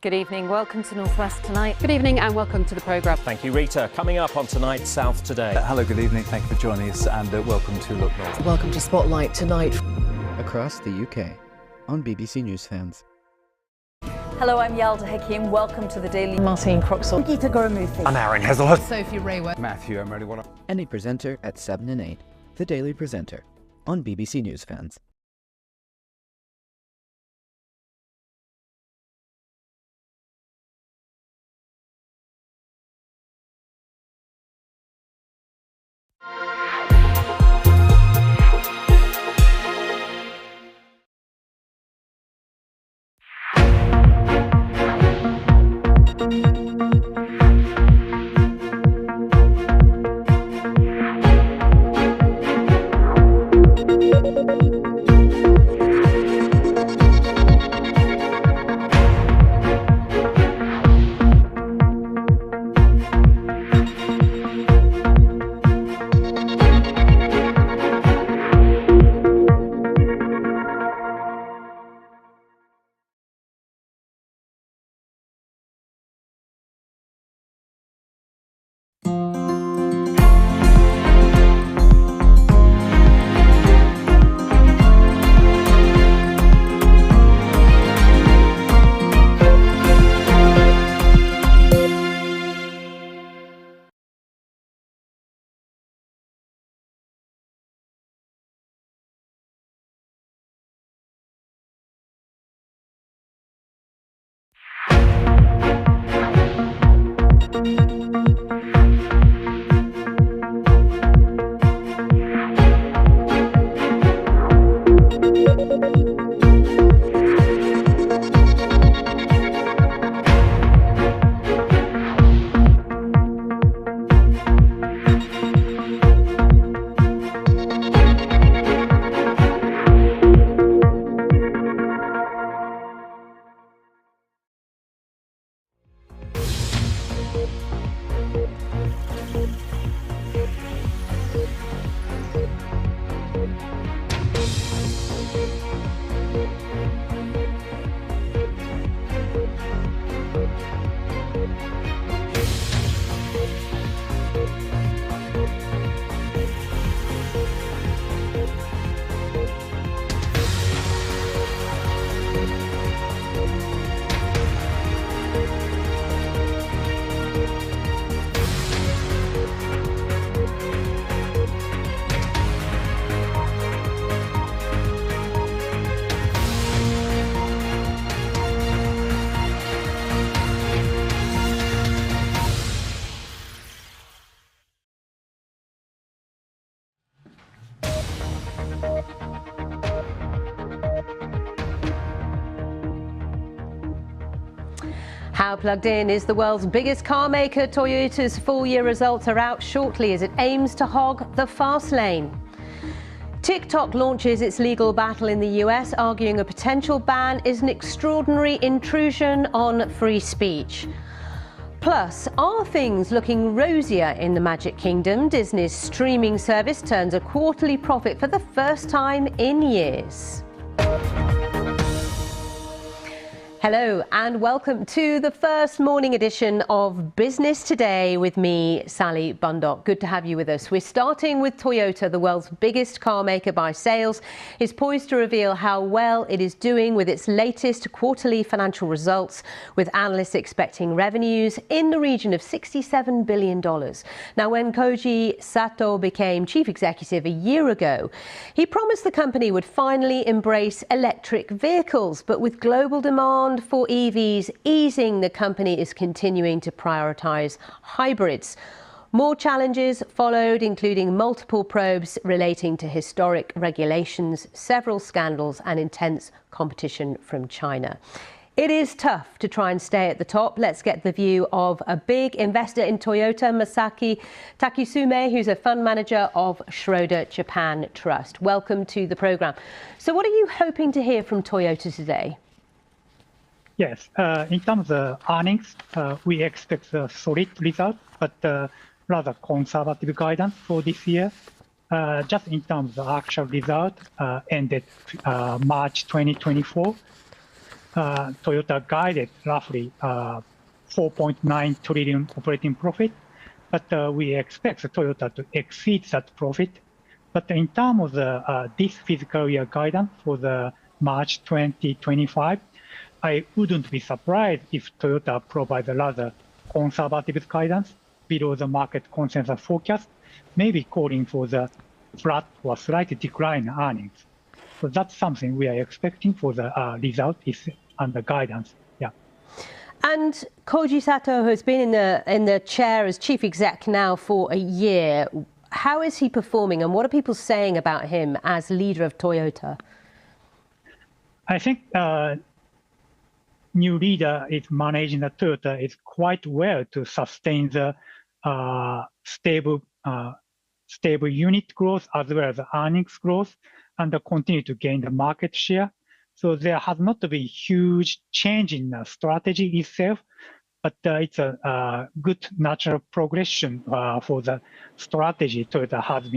Good evening, welcome to Northwest Tonight. Good evening and welcome to the programme. Thank you, Rita. Coming up on Tonight South Today. Hello, good evening, thank you for joining us and welcome to Look North. Welcome to Spotlight Tonight. Across the UK on BBC News Fans. Hello, I'm Yalda Hakim. Welcome to the Daily. Martin Croxall. Gita Gurumuthy. I'm Aaron Hazelhood. Sophie Rayworth. Matthew, I'm ready. Any presenter at 7 and 8. The Daily Presenter on BBC News Fans. How plugged in is the world's biggest car maker? Toyota's full-year results are out shortly as it aims to hog the fast lane. TikTok launches its legal battle in the US, arguing a potential ban is an extraordinary intrusion on free speech. Plus, are things looking rosier in the Magic Kingdom? Disney's streaming service turns a quarterly profit for the first time in years. Hello and welcome to the first morning edition of Business Today with me, Sally Bundock. Good to have you with us. We're starting with Toyota, the world's biggest car maker by sales, is poised to reveal how well it is doing with its latest quarterly financial results, with analysts expecting revenues in the region of $67 billion. Now, when Koji Sato became chief executive a year ago, he promised the company would finally embrace electric vehicles, but with global demand for EVs easing, the company is continuing to prioritize hybrids. More challenges followed, including multiple probes relating to historic regulations, several scandals and intense competition from China. It is tough to try and stay at the top. Let's get the view of a big investor in Toyota, Masaki Takisume, who's a fund manager of Schroeder Japan Trust. Welcome to the programme. So what are you hoping to hear from Toyota today? Yes, in terms of earnings, we expect a solid result, but rather conservative guidance for this year. Just in terms of actual result ended March 2024. Toyota guided roughly 4.9 trillion operating profit, but we expect Toyota to exceed that profit. But in terms of this fiscal year guidance for the March 2025, I wouldn't be surprised if Toyota provides a rather conservative guidance below the market consensus forecast, maybe calling for the flat or slight decline in earnings. So that's something we are expecting for the result is under guidance. Yeah. And Koji Sato has been in the chair as chief exec now for a year. How is he performing, and what are people saying about him as leader of Toyota? I think new leader is managing the Toyota is quite well to sustain the stable unit growth as well as earnings growth and continue to gain the market share. So there has not been huge change in the strategy itself, but it's a good natural progression for the strategy Toyota has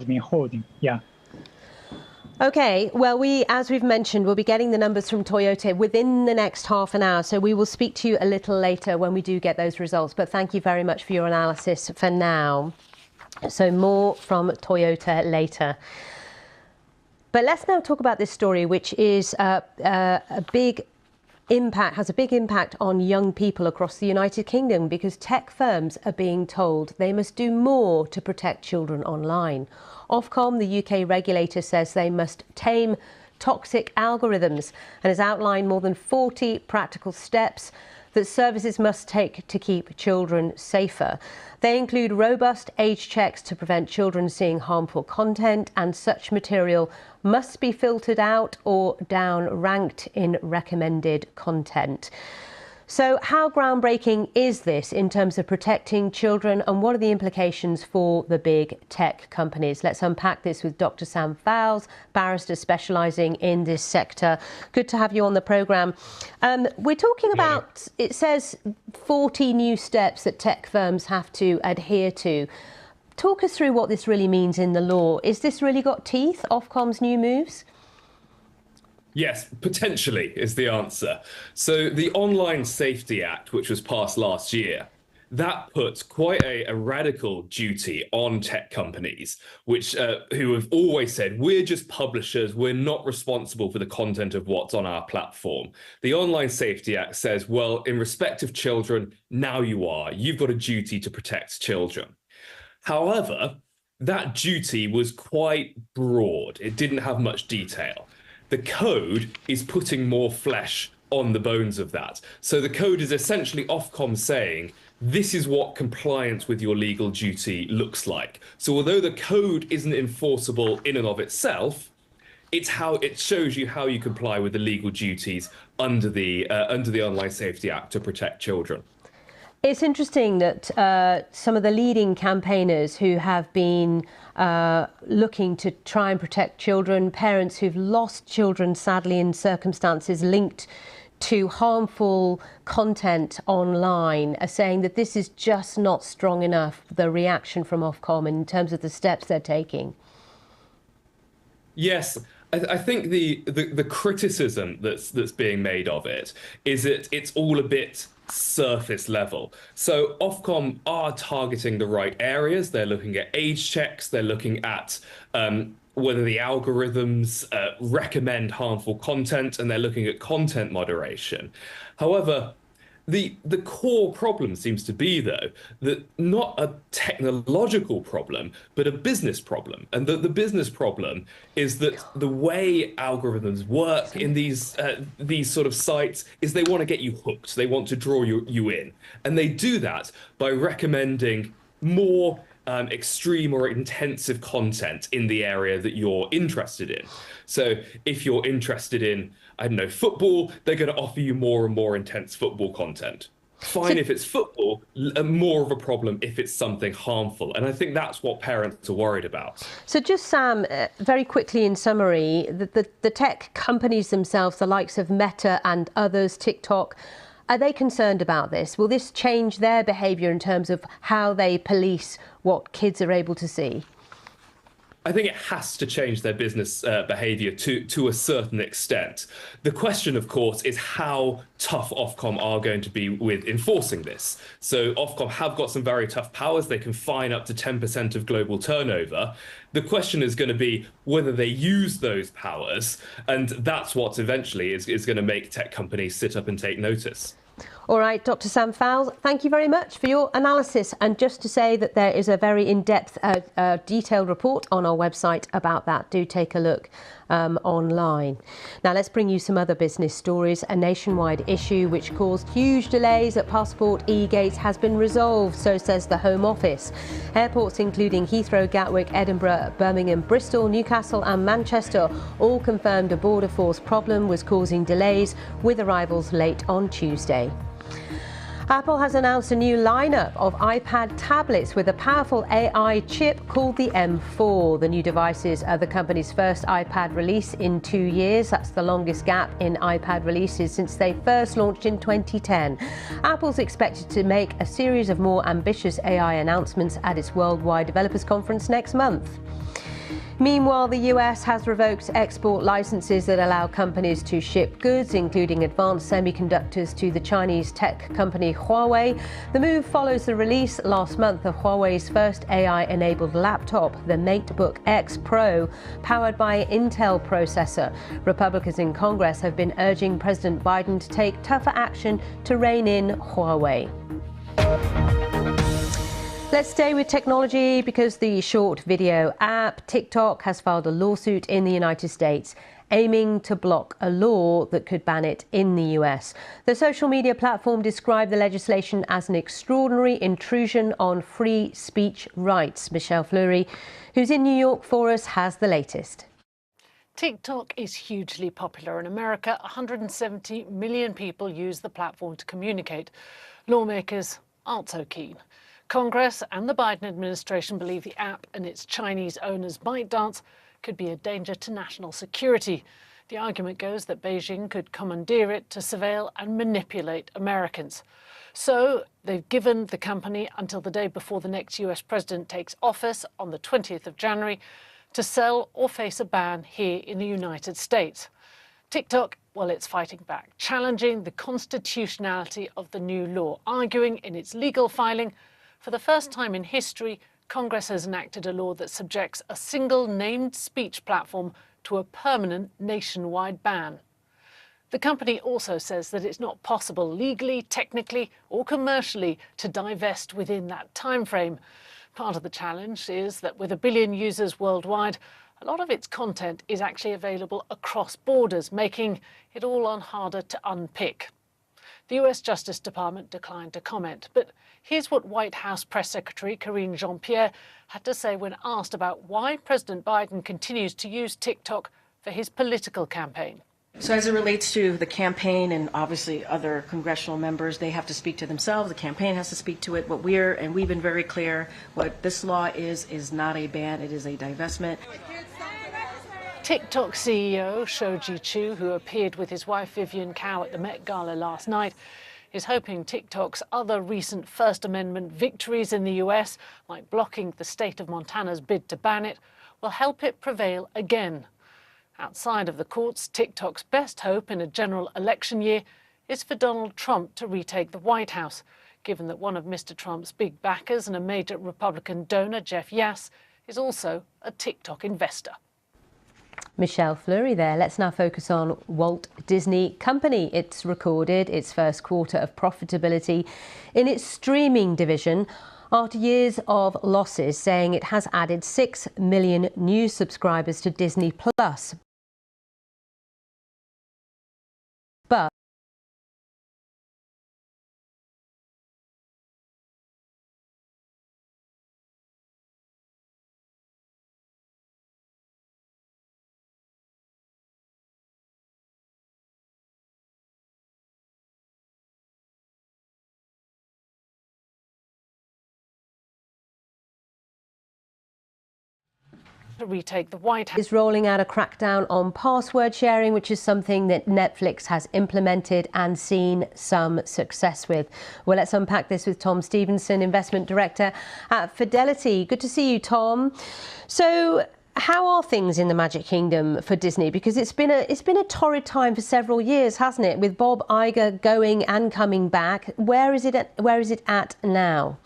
been holding. Yeah. Okay, well, as we've mentioned, we'll be getting the numbers from Toyota within the next half an hour, so we will speak to you a little later when we do get those results. But thank you very much for your analysis for now. So more from Toyota later. But let's now talk about this story, which is has a big impact on young people across the United Kingdom, because tech firms are being told they must do more to protect children online. Ofcom, the UK regulator, says they must tame toxic algorithms and has outlined more than 40 practical steps that services must take to keep children safer. They include robust age checks to prevent children seeing harmful content, and such material must be filtered out or down-ranked in recommended content. So how groundbreaking is this in terms of protecting children, and what are the implications for the big tech companies? Let's unpack this with Dr. Sam Fowles, barrister specialising in this sector. Good to have you on the programme. We're talking about, it says 40 new steps that tech firms have to adhere to. Talk us through what this really means in the law. Is this really got teeth, Ofcom's new moves? Yes, potentially is the answer. So the Online Safety Act, which was passed last year, that puts quite a radical duty on tech companies, who have always said, we're just publishers, we're not responsible for the content of what's on our platform. The Online Safety Act says, well, in respect of children, now you are. You've got a duty to protect children. However, that duty was quite broad. It didn't have much detail. The code is putting more flesh on the bones of that. So the code is essentially Ofcom saying, this is what compliance with your legal duty looks like. So although the code isn't enforceable in and of itself, it's how it shows you how you comply with the legal duties under the Online Safety Act to protect children. It's interesting that some of the leading campaigners who have been looking to try and protect children, parents who've lost children, sadly, in circumstances linked to harmful content online, are saying that this is just not strong enough, the reaction from Ofcom in terms of the steps they're taking. Yes. I think the criticism that's being made of it is that it's all a bit surface level. So Ofcom are targeting the right areas. They're looking at age checks. They're looking at whether the algorithms recommend harmful content, and they're looking at content moderation. However, the core problem seems to be, though, that not a technological problem, but a business problem. And the business problem is that the way algorithms work in these sort of sites is they want to get you hooked. They want to draw you in. And they do that by recommending more extreme or intensive content in the area that you're interested in. So if you're interested in, I don't know, football, they're going to offer you more and more intense football content. Fine if it's football, more of a problem if it's something harmful. And I think that's what parents are worried about. So just, Sam, very quickly in summary, the tech companies themselves, the likes of Meta and others, TikTok, are they concerned about this? Will this change their behaviour in terms of how they police what kids are able to see? I think it has to change their business behavior to a certain extent. The question, of course, is how tough Ofcom are going to be with enforcing this. So Ofcom have got some very tough powers. They can fine up to 10% of global turnover. The question is going to be whether they use those powers. And that's what eventually is going to make tech companies sit up and take notice. All right, Dr. Sam Fowles, thank you very much for your analysis. And just to say that there is a very in-depth, detailed report on our website about that. Do take a look online. Now let's bring you some other business stories. A nationwide issue which caused huge delays at passport e-gates has been resolved, so says the Home Office. Airports including Heathrow, Gatwick, Edinburgh, Birmingham, Bristol, Newcastle and Manchester all confirmed a border force problem was causing delays, with arrivals late on Tuesday. Apple has announced a new lineup of iPad tablets with a powerful AI chip called the M4. The new devices are the company's first iPad release in 2 years. That's the longest gap in iPad releases since they first launched in 2010. Apple's expected to make a series of more ambitious AI announcements at its Worldwide Developers Conference next month. Meanwhile, the US has revoked export licenses that allow companies to ship goods, including advanced semiconductors, to the Chinese tech company Huawei. The move follows the release last month of Huawei's first AI-enabled laptop, the MateBook X Pro, powered by an Intel processor. Republicans in Congress have been urging President Biden to take tougher action to rein in Huawei. Let's stay with technology because the short video app TikTok has filed a lawsuit in the United States aiming to block a law that could ban it in the US. The social media platform described the legislation as an extraordinary intrusion on free speech rights. Michelle Fleury, who's in New York for us, has the latest. TikTok is hugely popular in America. 170 million people use the platform to communicate. Lawmakers aren't so keen. Congress and the Biden administration believe the app and its Chinese owners ByteDance could be a danger to national security. The argument goes that Beijing could commandeer it to surveil and manipulate Americans. So they've given the company until the day before the next US president takes office on the 20th of January to sell or face a ban here in the United States. TikTok, well, it's fighting back, challenging the constitutionality of the new law, arguing in its legal filing, for the first time in history, Congress has enacted a law that subjects a single named speech platform to a permanent nationwide ban. The company also says that it's not possible legally, technically or commercially to divest within that timeframe. Part of the challenge is that with 1 billion users worldwide, a lot of its content is actually available across borders, making it all on harder to unpick. The US Justice Department declined to comment, but here's what White House Press Secretary Karine Jean-Pierre had to say when asked about why President Biden continues to use TikTok for his political campaign. So as it relates to the campaign and obviously other congressional members, they have to speak to themselves. The campaign has to speak to it. We've been very clear, what this law is not a ban, it is a divestment. TikTok CEO Shou Chu, who appeared with his wife Vivian Cao at the Met Gala last night, is hoping TikTok's other recent First Amendment victories in the US, like blocking the state of Montana's bid to ban it, will help it prevail again. Outside of the courts, TikTok's best hope in a general election year is for Donald Trump to retake the White House, given that one of Mr. Trump's big backers and a major Republican donor, Jeff Yass, is also a TikTok investor. Michelle Fleury there. Let's now focus on Walt Disney Company. It's recorded its first quarter of profitability in its streaming division after years of losses, saying it has added 6 million new subscribers to Disney Plus. But to retake the White House. Is rolling out a crackdown on password sharing, which is something that Netflix has implemented and seen some success with. Well, let's unpack this with Tom Stevenson, Investment Director at Fidelity. Good to see you, Tom. So how are things in the Magic Kingdom for Disney? Because it's been a torrid time for several years, hasn't it? With Bob Iger going and coming back, where is it at now?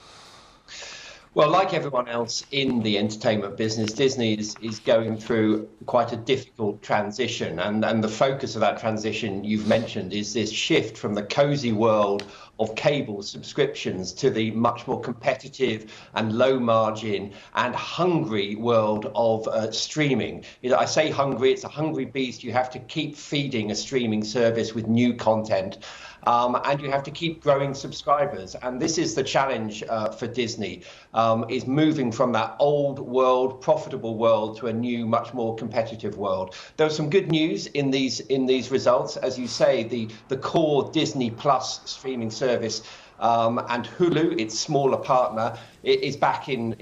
Well, like everyone else in the entertainment business, Disney is going through quite a difficult transition. And the focus of that transition you've mentioned is this shift from the cozy world of cable subscriptions to the much more competitive and low margin and hungry world of streaming. You know, I say hungry, it's a hungry beast. You have to keep feeding a streaming service with new content. And you have to keep growing subscribers. And this is the challenge for Disney, is moving from that old world, profitable world, to a new, much more competitive world. There was some good news in these results. As you say, the core Disney Plus streaming service and Hulu, its smaller partner, is back in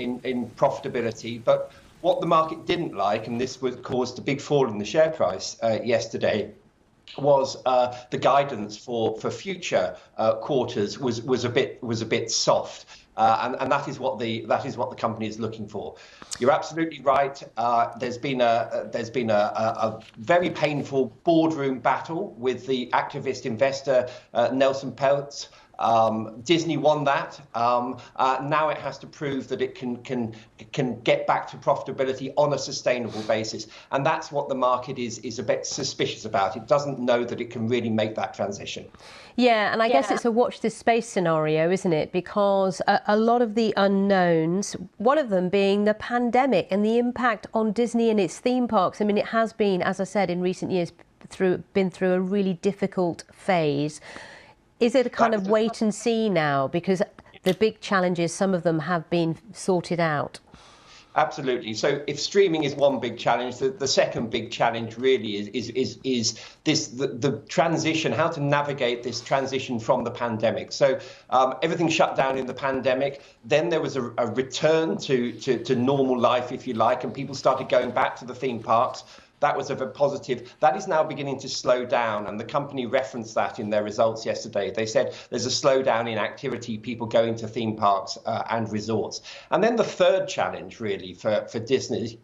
profitability. But what the market didn't like, and this caused a big fall in the share price yesterday, was the guidance for future quarters was a bit soft, and that is what the company is looking for. You're absolutely right. There's been a very painful boardroom battle with the activist investor Nelson Peltz. Disney won that. Now it has to prove that it can get back to profitability on a sustainable basis, and that's what the market is a bit suspicious about. It doesn't know that it can really make that transition. Yeah, and I guess it's a watch this space scenario, isn't it? Because a lot of the unknowns, one of them being the pandemic and the impact on Disney and its theme parks. I mean, it has been, as I said, in recent years, been through a really difficult phase. Is it a kind of wait and see now? Because the big challenges, some of them have been sorted out. Absolutely. So if streaming is one big challenge, the second big challenge really is the transition, how to navigate this transition from the pandemic. So everything shut down in the pandemic. Then there was a return to normal life, if you like, and people started going back to the theme parks. That was a very positive. That is now beginning to slow down, and the company referenced that in their results yesterday. They said there's a slowdown in activity, people going to theme parks and resorts. And then the third challenge, really, for Disney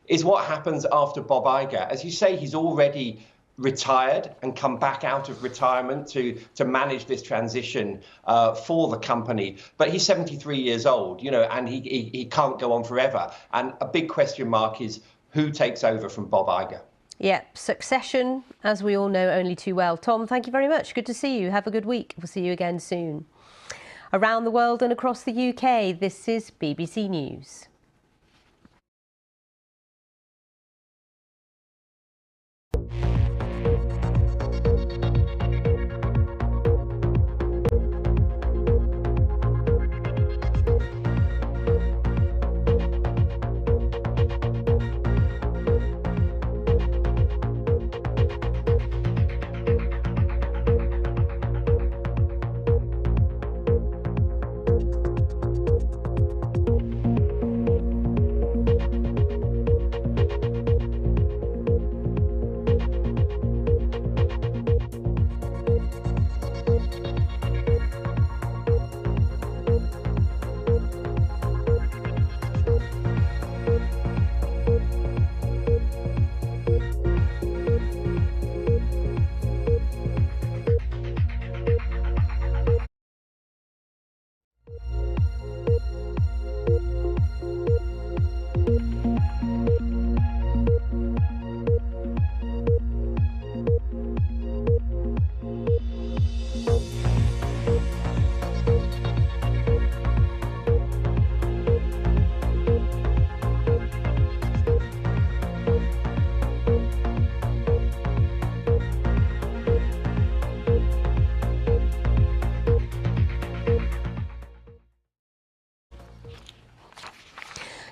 is what happens after Bob Iger. As you say, he's already retired and come back out of retirement to manage this transition for the company. But he's 73 years old, you know, and he can't go on forever. And a big question mark is, who takes over from Bob Iger? Yeah, succession, as we all know only too well. Tom, thank you very much. Good to see you. Have a good week. We'll see you again soon. Around the world and across the UK, this is BBC News.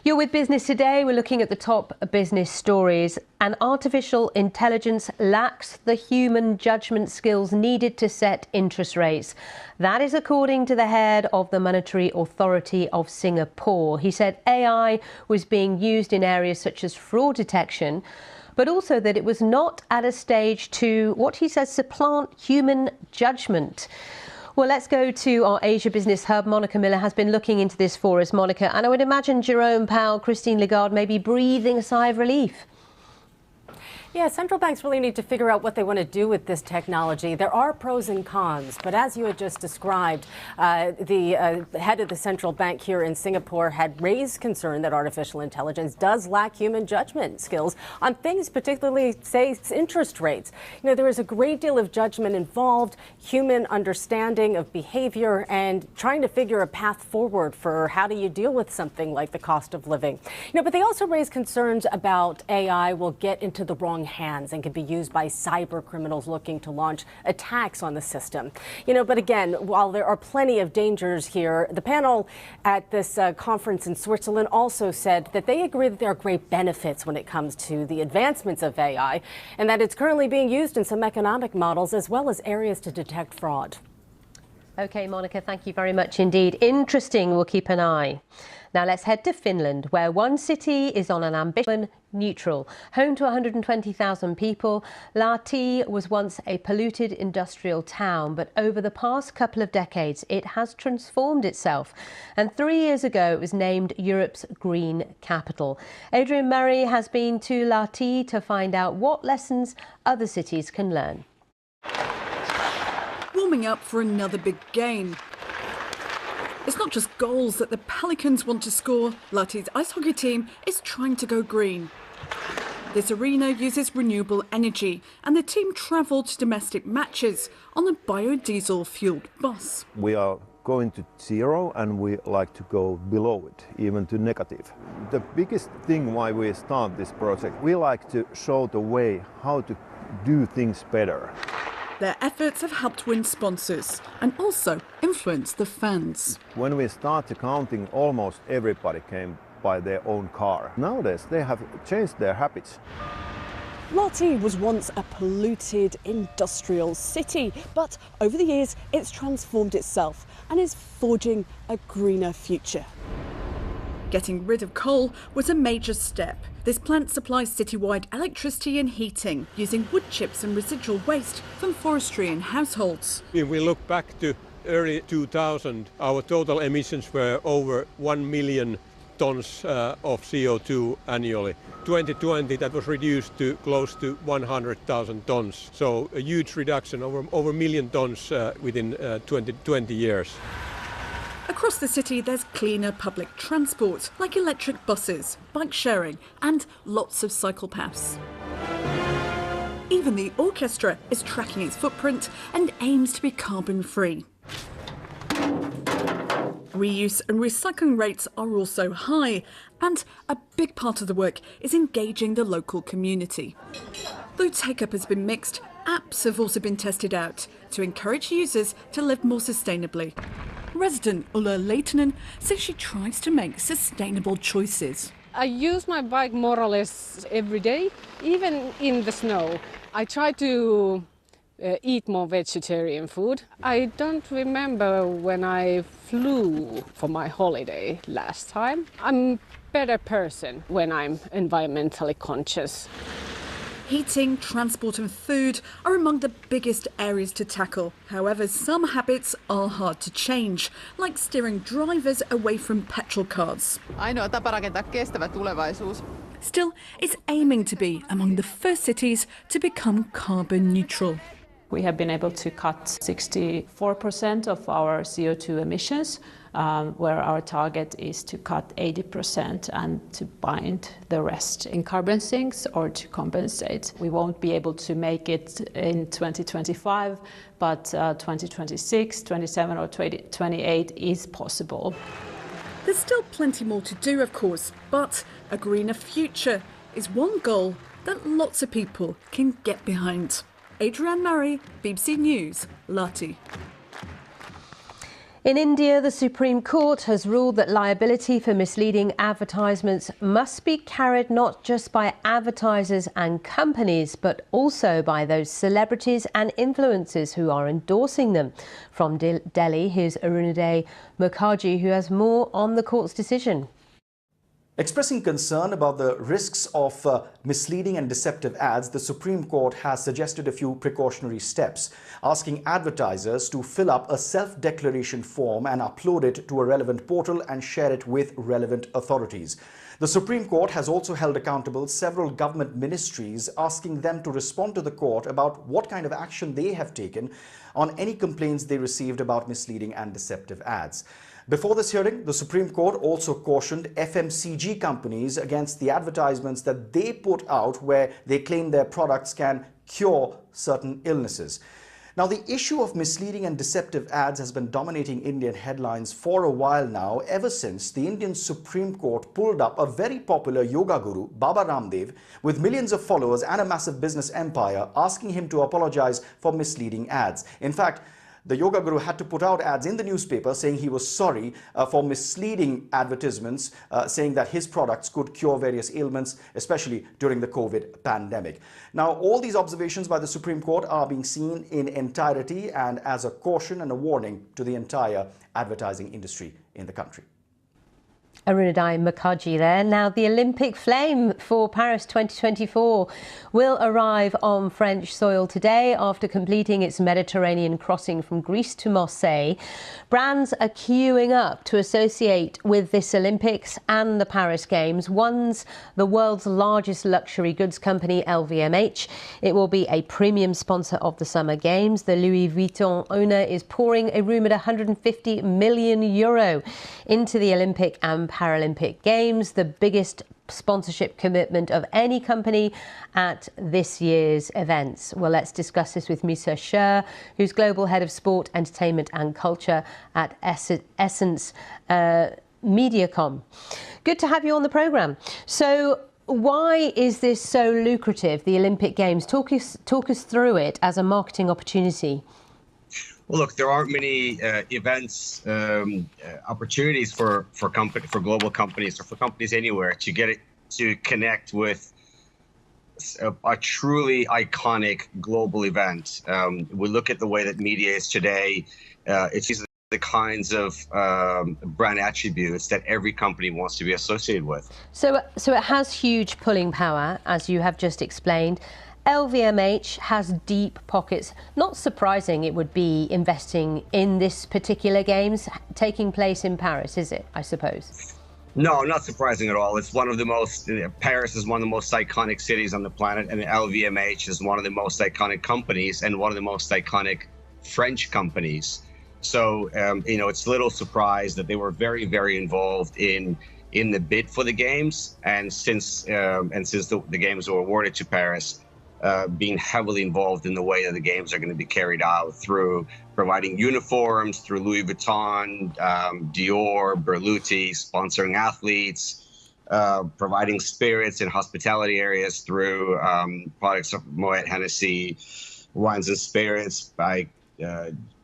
You're with Business Today. We're looking at the top business stories. And artificial intelligence lacks the human judgment skills needed to set interest rates. That is according to the head of the Monetary Authority of Singapore. He said AI was being used in areas such as fraud detection, but also that it was not at a stage to, what he says, supplant human judgment. Well, let's go to our Asia Business Hub. Monica Miller has been looking into this for us, Monica, and I would imagine Jerome Powell, Christine Lagarde may be breathing a sigh of relief. Yeah, central banks really need to figure out what they want to do with this technology. There are pros and cons, but as you had just described, the head of the central bank here in Singapore had raised concern that artificial intelligence does lack human judgment skills on things, particularly, say, interest rates. You know, there is a great deal of judgment involved, human understanding of behavior, and trying to figure a path forward for how do you deal with something like the cost of living. You know, but they also raised concerns about AI will get into the wrong hands and can be used by cyber criminals looking to launch attacks on the system. You know, but again, while there are plenty of dangers here, the panel at this conference in Switzerland also said that they agree that there are great benefits when it comes to the advancements of AI and that it's currently being used in some economic models as well as areas to detect fraud. OK, Monica, thank you very much indeed. Interesting, we'll keep an eye. Now let's head to Finland, where one city is on an ambition neutral. Home to 120,000 people, Lahti was once a polluted industrial town, but over the past couple of decades, it has transformed itself. And 3 years ago, it was named Europe's green capital. Adrian Murray has been to Lahti to find out what lessons other cities can learn. Warming up for another big game. It's not just goals that the Pelicans want to score. Lahti's ice hockey team is trying to go green. This arena uses renewable energy, and the team travelled to domestic matches on a biodiesel-fuelled bus. We are going to zero, and we like to go below it, even to negative. The biggest thing why we start this project, we like to show the way how to do things better. Their efforts have helped win sponsors and also influence the fans. When we started counting, almost everybody came by their own car. Nowadays, they have changed their habits. Lahti was once a polluted industrial city, but over the years, it's transformed itself and is forging a greener future. Getting rid of coal was a major step. This plant supplies citywide electricity and heating, using wood chips and residual waste from forestry and households. If we look back to early 2000, our total emissions were over 1 million tons of CO2 annually. 2020, that was reduced to close to 100,000 tons. So a huge reduction, over a million tons within 20 years. Across the city, there's cleaner public transport, like electric buses, bike sharing, and lots of cycle paths. Even the orchestra is tracking its footprint and aims to be carbon-free. Reuse and recycling rates are also high, and a big part of the work is engaging the local community. Though take-up has been mixed, apps have also been tested out to encourage users to live more sustainably. Resident Ulla Leitonen says she tries to make sustainable choices. I use my bike more or less every day, even in the snow. I try to eat more vegetarian food. I don't remember when I flew for my holiday last time. I'm a better person when I'm environmentally conscious. Heating, transport and food are among the biggest areas to tackle. However, some habits are hard to change, like steering drivers away from petrol cars. Still, it's aiming to be among the first cities to become carbon neutral. We have been able to cut 64% of our CO2 emissions, where our target is to cut 80% and to bind the rest in carbon sinks or to compensate. We won't be able to make it in 2025, but 2026, 27 or 28 is possible. There's still plenty more to do, of course, but a greener future is one goal that lots of people can get behind. Adrian Murray, BBC News, Lahti. In India, the Supreme Court has ruled that liability for misleading advertisements must be carried not just by advertisers and companies, but also by those celebrities and influencers who are endorsing them. From Delhi, here's Arunoday Mukherjee, who has more on the court's decision. Expressing concern about the risks of misleading and deceptive ads, the Supreme Court has suggested a few precautionary steps, asking advertisers to fill up a self-declaration form and upload it to a relevant portal and share it with relevant authorities. The Supreme Court has also held accountable several government ministries, asking them to respond to the court about what kind of action they have taken on any complaints they received about misleading and deceptive ads. Before this hearing, the Supreme Court also cautioned FMCG companies against the advertisements that they put out where they claim their products can cure certain illnesses. Now, the issue of misleading and deceptive ads has been dominating Indian headlines for a while now, ever since the Indian Supreme Court pulled up a very popular yoga guru, Baba Ramdev, with millions of followers and a massive business empire, asking him to apologize for misleading ads. In fact, the yoga guru had to put out ads in the newspaper saying he was sorry for misleading advertisements, saying that his products could cure various ailments, especially during the COVID pandemic. Now, all these observations by the Supreme Court are being seen in entirety and as a caution and a warning to the entire advertising industry in the country. Arunadai Mukherjee there. Now, the Olympic flame for Paris 2024 will arrive on French soil today after completing its Mediterranean crossing from Greece to Marseille. Brands are queuing up to associate with this Olympics and the Paris Games. One's the world's largest luxury goods company, LVMH. It will be a premium sponsor of the Summer Games. The Louis Vuitton owner is pouring a rumoured €150 million into the Olympic and Paralympic Games, the biggest sponsorship commitment of any company at this year's events. Well, let's discuss this with Misha Sher, who's Global Head of Sport, Entertainment and Culture at Essence Mediacom. Good to have you on the programme. So why is this so lucrative, the Olympic Games? Talk us through it as a marketing opportunity. Well, look, there aren't many events, opportunities for global companies or for companies anywhere to get it to connect with a truly iconic global event. We look at the way that media is today. It's the kinds of brand attributes that every company wants to be associated with. So it has huge pulling power, as you have just explained. LVMH has deep pockets. Not surprising it would be investing in this particular games taking place in Paris, is it, I suppose? No, not surprising at all. It's one of the most, Paris is one of the most iconic cities on the planet, and LVMH is one of the most iconic companies and one of the most iconic French companies. So, it's a little surprise that they were very, very involved in the bid for the games, and since the games were awarded to Paris, being heavily involved in the way that the games are going to be carried out through providing uniforms, through Louis Vuitton, Dior, Berluti, sponsoring athletes, providing spirits and hospitality areas through products of Moet Hennessy, wines and spirits, by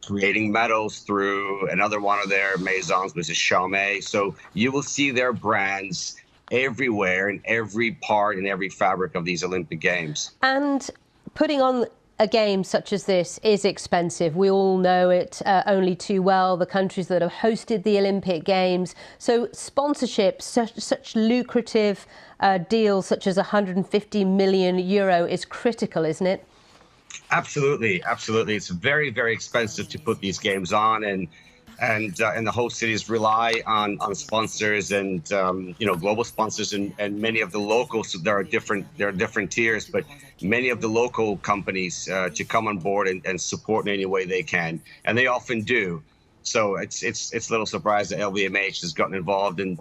creating medals through another one of their maisons, which is Chaumet. So you will see their brands everywhere, in every part, in every fabric of these Olympic Games. And putting on a game such as this is expensive. We all know it only too well, the countries that have hosted the Olympic Games. So sponsorship, such lucrative deals such as €150 million is critical, isn't it? Absolutely, absolutely. It's very, very expensive to put these games on, and the host cities rely on sponsors and global sponsors, and many of the locals. So there are different tiers, but many of the local companies to come on board and support in any way they can, and they often do. So it's a little surprised that LVMH has gotten involved in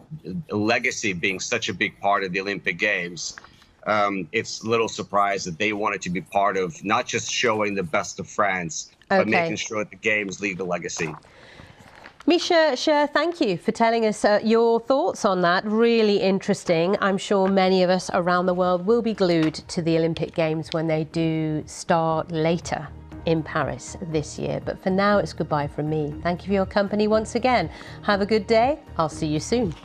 legacy being such a big part of the Olympic Games. It's a little surprised that they wanted to be part of not just showing the best of France, but making sure that the games leave the legacy. Misha Sher, thank you for telling us your thoughts on that. Really interesting. I'm sure many of us around the world will be glued to the Olympic Games when they do start later in Paris this year. But for now, it's goodbye from me. Thank you for your company once again. Have a good day. I'll see you soon.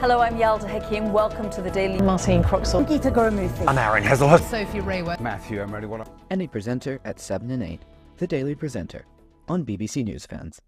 Hello, I'm Yalda Hakim. Welcome to the Daily. Martin Croxall. Geeta Gurumurthy. I'm Aaron Hazelwood. Sophie Rayworth. Matthew Emery. Any presenter at 7 and 8. The Daily Presenter on BBC News Fans.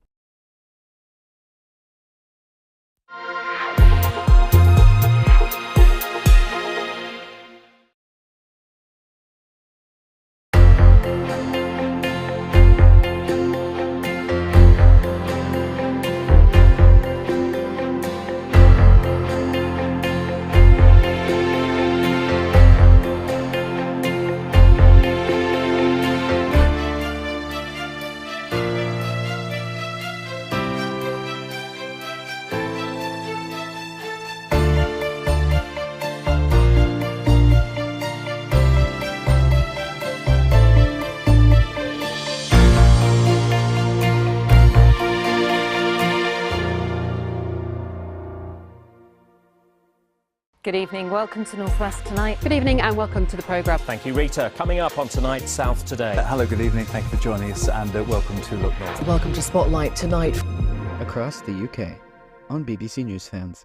Good evening. Welcome to North West Tonight. Good evening and welcome to the programme. Thank you, Rita. Coming up on Tonight South Today. Hello, good evening. Thank you for joining us and welcome to Look North. Welcome to Spotlight Tonight. Across the UK on BBC News Fans.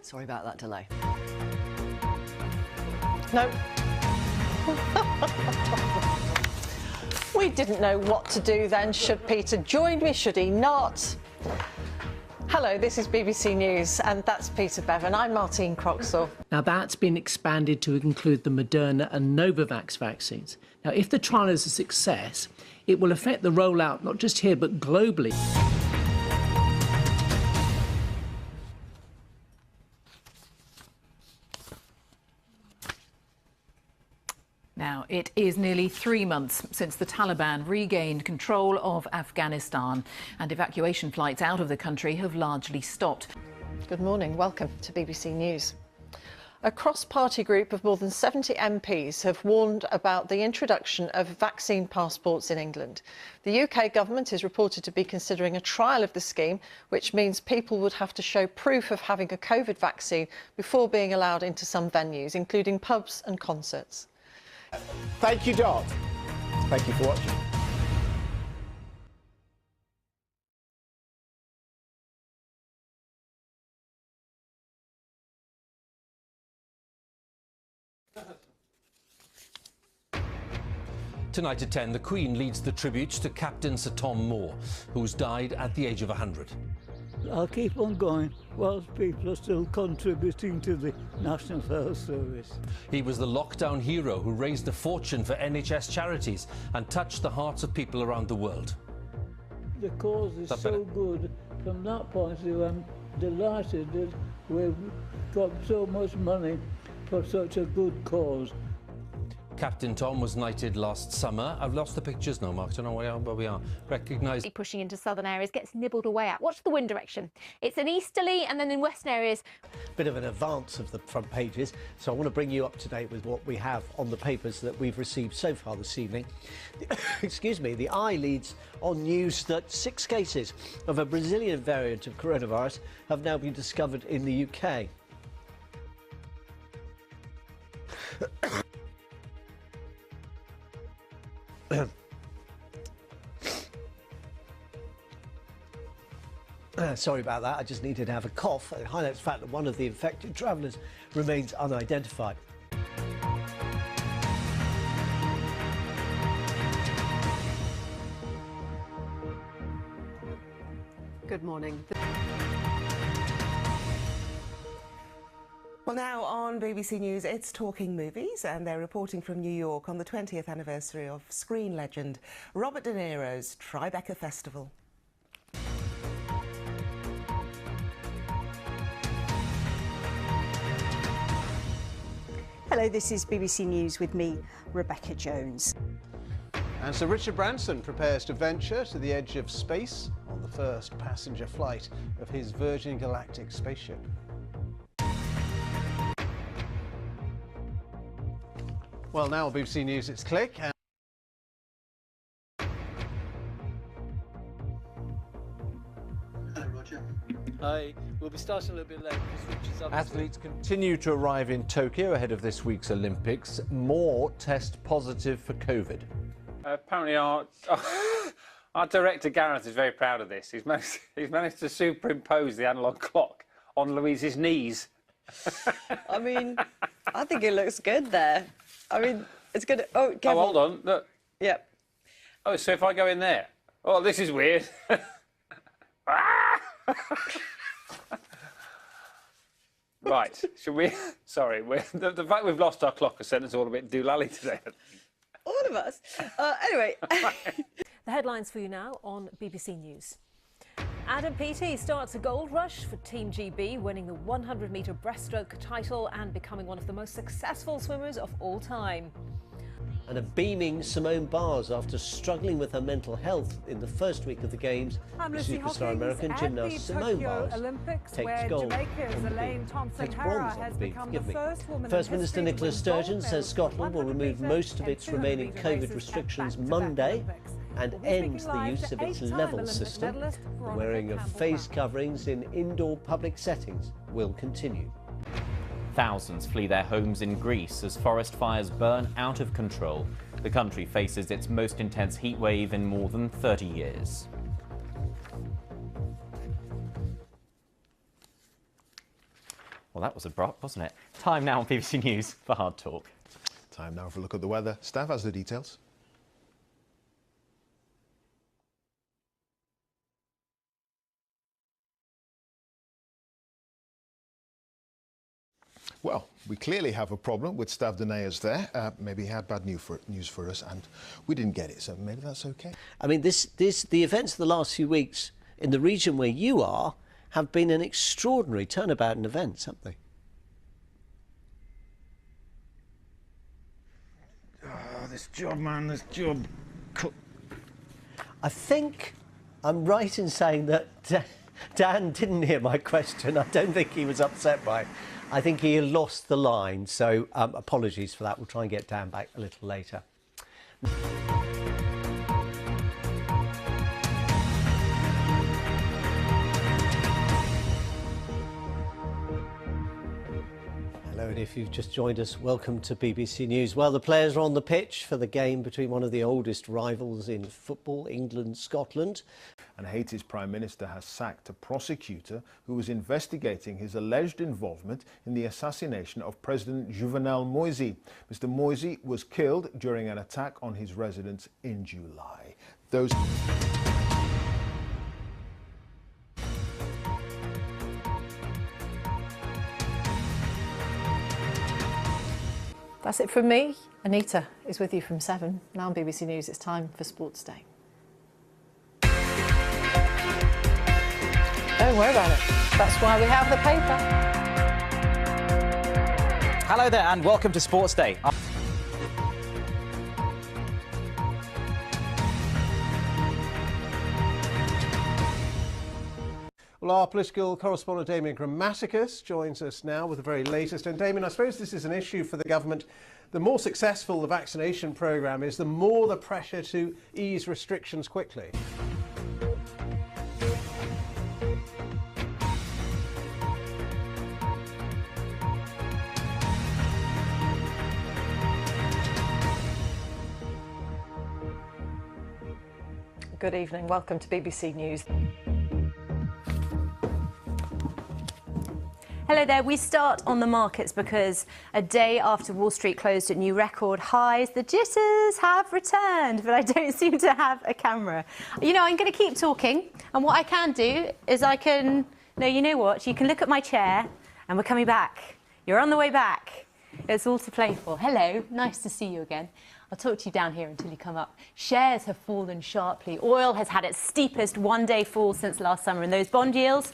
Sorry about that delay. No. We didn't know what to do then. Should Peter join me? Should he not? Hello, this is BBC News, and that's Peter Bevan. I'm Martine Croxall. Now, that's been expanded to include the Moderna and Novavax vaccines. Now, if the trial is a success, it will affect the rollout not just here, but globally. Now, it is nearly 3 months since the Taliban regained control of Afghanistan, and evacuation flights out of the country have largely stopped. Good morning. Welcome to BBC News. A cross-party group of more than 70 MPs have warned about the introduction of vaccine passports in England. The UK government is reported to be considering a trial of the scheme, which means people would have to show proof of having a COVID vaccine before being allowed into some venues, including pubs and concerts. Thank you, Dot. Thank you for watching. Tonight at 10, the Queen leads the tributes to Captain Sir Tom Moore, who's died at the age of 100. I'll keep on going whilst people are still contributing to the National Health Service. He was the lockdown hero who raised a fortune for NHS charities and touched the hearts of people around the world. The cause is so good. From that point of view, I'm delighted that we've got so much money for such a good cause. Captain Tom was knighted last summer. I've lost the pictures now, Mark. I don't know where we are. Recognised. Pushing into southern areas gets nibbled away at. Watch the wind direction. It's an easterly, and then in western areas. Bit of an advance of the front pages, so I want to bring you up to date with what we have on the papers that we've received so far this evening. Excuse me, the Eye leads on news that 6 cases of a Brazilian variant of coronavirus have now been discovered in the UK. Sorry about that, I just needed to have a cough. It highlights the fact that one of the infected travellers remains unidentified. Good morning. Well, now on BBC News, it's Talking Movies, and they're reporting from New York on the 20th anniversary of screen legend Robert De Niro's Tribeca Festival. Hello, this is BBC News with me, Rebecca Jones. And Sir Richard Branson prepares to venture to the edge of space on the first passenger flight of his Virgin Galactic spaceship. Well, now on BBC News, it's Click. And hello, Roger. Hi. We'll be starting a little bit late because Richard's up. Athletes continue to arrive in Tokyo ahead of this week's Olympics. More test positive for COVID. Apparently our director Gareth is very proud of this. He's managed to superimpose the analogue clock on Louise's knees. I mean, I think it looks good there. I mean, it's good. Oh, oh, hold on. Look. Yep. Oh, so if I go in there. Oh, this is weird. Right. Should we? Sorry. The fact we've lost our clock has sent us all a bit doolally today. All of us. Anyway. The headlines for you now on BBC News. Adam Peaty starts a gold rush for Team GB, winning the 100-metre breaststroke title and becoming one of the most successful swimmers of all time. And a beaming Simone Biles after struggling with her mental health in the first week of the Games. The superstar American gymnast Simone Biles takes gold. First Minister Nicola Sturgeon says Scotland will remove most of its remaining COVID restrictions Monday and end the use of its level system. The wearing of face coverings in indoor public settings will continue. Thousands flee their homes in Greece as forest fires burn out of control. The country faces its most intense heat wave in more than 30 years. Well, that was abrupt, wasn't it? Time now on BBC News for Hard Talk. Time now for a look at the weather. Staff has the details. Well, we clearly have a problem with Stav Deneas there. Maybe he had bad news for us and we didn't get it, so maybe that's okay. I mean, the events of the last few weeks in the region where you are have been an extraordinary turnabout in events, haven't they? Oh, this job, man, this job. I think I'm right in saying that Dan didn't hear my question. I don't think he was upset by it. I think he lost the line, so apologies for that. We'll try and get Dan back a little later. Hello, and if you've just joined us, welcome to BBC News. Well, the players are on the pitch for the game between one of the oldest rivals in football, England, Scotland. and Haiti's Prime Minister has sacked a prosecutor who was investigating his alleged involvement in the assassination of President Juvenal Moïse. Mr. Moïse was killed during an attack on his residence in July. That's it from me. Anita is with you from 7. Now on BBC News, it's time for Sports Day. Don't worry about it. That's why we have the paper. Hello there and welcome to Sports Day. Well, our political correspondent Damien Grammaticus joins us now with the very latest. And Damien, I suppose this is an issue for the government. The more successful the vaccination programme is, the more the pressure to ease restrictions quickly. Good evening. Welcome to BBC News. Hello there. We start on the markets because a day after Wall Street closed at new record highs, the jitters have returned, but I don't seem to have a camera. You know, I'm going to keep talking, and what I can do is no, you know what? You can look at my chair, and we're coming back. You're on the way back. It's all to play for. Hello, nice to see you again. I'll talk to you down here until you come up. Shares have fallen sharply. Oil has had its steepest one-day fall since last summer, and those bond yields,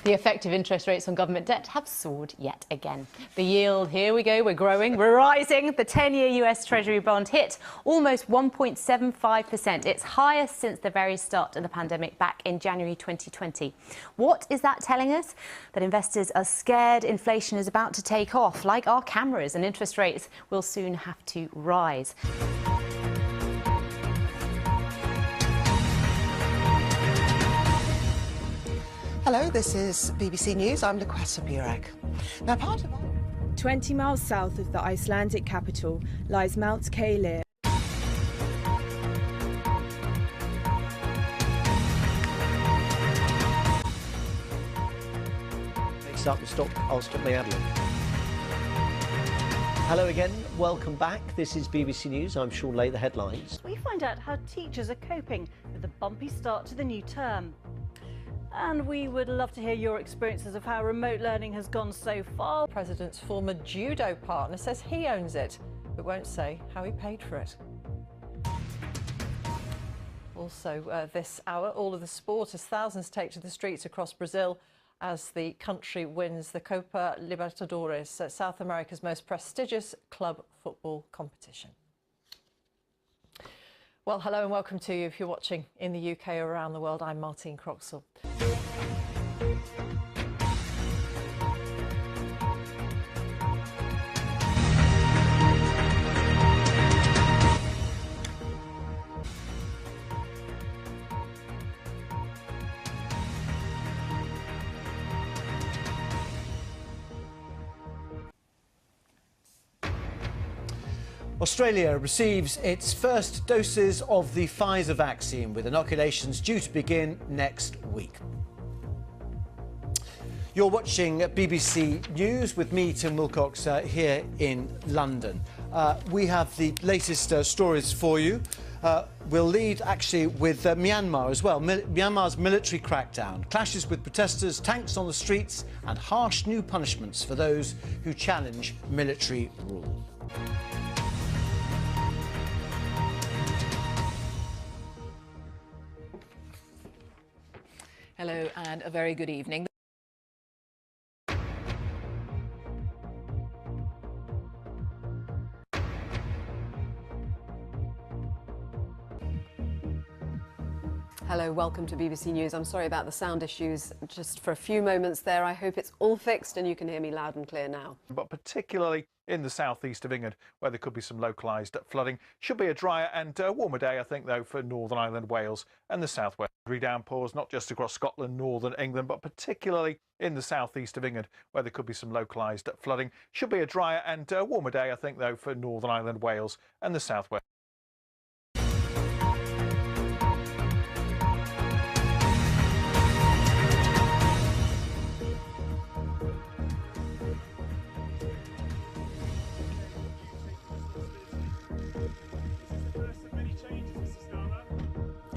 the effective interest rates on government debt, have soared yet again. The yield, here we go, we're growing, we're rising. The 10-year US Treasury bond hit almost 1.75%. It's highest since the very start of the pandemic back in January 2020. What is that telling us? That investors are scared inflation is about to take off, like our cameras, and interest rates will soon have to rise. Hello, this is BBC News. I'm Lukwasa Burek. Now, part of 20 miles south of the Icelandic capital lies Mount Keilir. I'll stop my ad-lib. Hello again, welcome back. This is BBC News. I'm Sean Lay, the headlines. We find out how teachers are coping with the bumpy start to the new term. And we would love to hear your experiences of how remote learning has gone so far. The President's former judo partner says he owns it, but won't say how he paid for it. Also this hour, all of the sport as thousands take to the streets across Brazil as the country wins the Copa Libertadores, South America's most prestigious club football competition. Well, hello and welcome to you if you're watching in the UK or around the world. I'm Martine Croxall. Australia receives its first doses of the Pfizer vaccine, with inoculations due to begin next week. You're watching BBC News with me, Tim Wilcox, here in London. We have the latest stories for you. We'll lead actually with Myanmar as well. Myanmar's military crackdown, clashes with protesters, tanks on the streets, and harsh new punishments for those who challenge military rule. Hello and a very good evening. Hello, welcome to BBC News. I'm sorry about the sound issues just for a few moments there. I hope it's all fixed and you can hear me loud and clear now. But particularly in the southeast of England, where there could be some localised flooding. Should be a drier and warmer day, I think, though, for Northern Ireland, Wales and the southwest. Downpours not just across Scotland, northern England, but particularly in the southeast of England, where there could be some localised flooding. Should be a drier and warmer day, I think, though, for Northern Ireland, Wales and the southwest.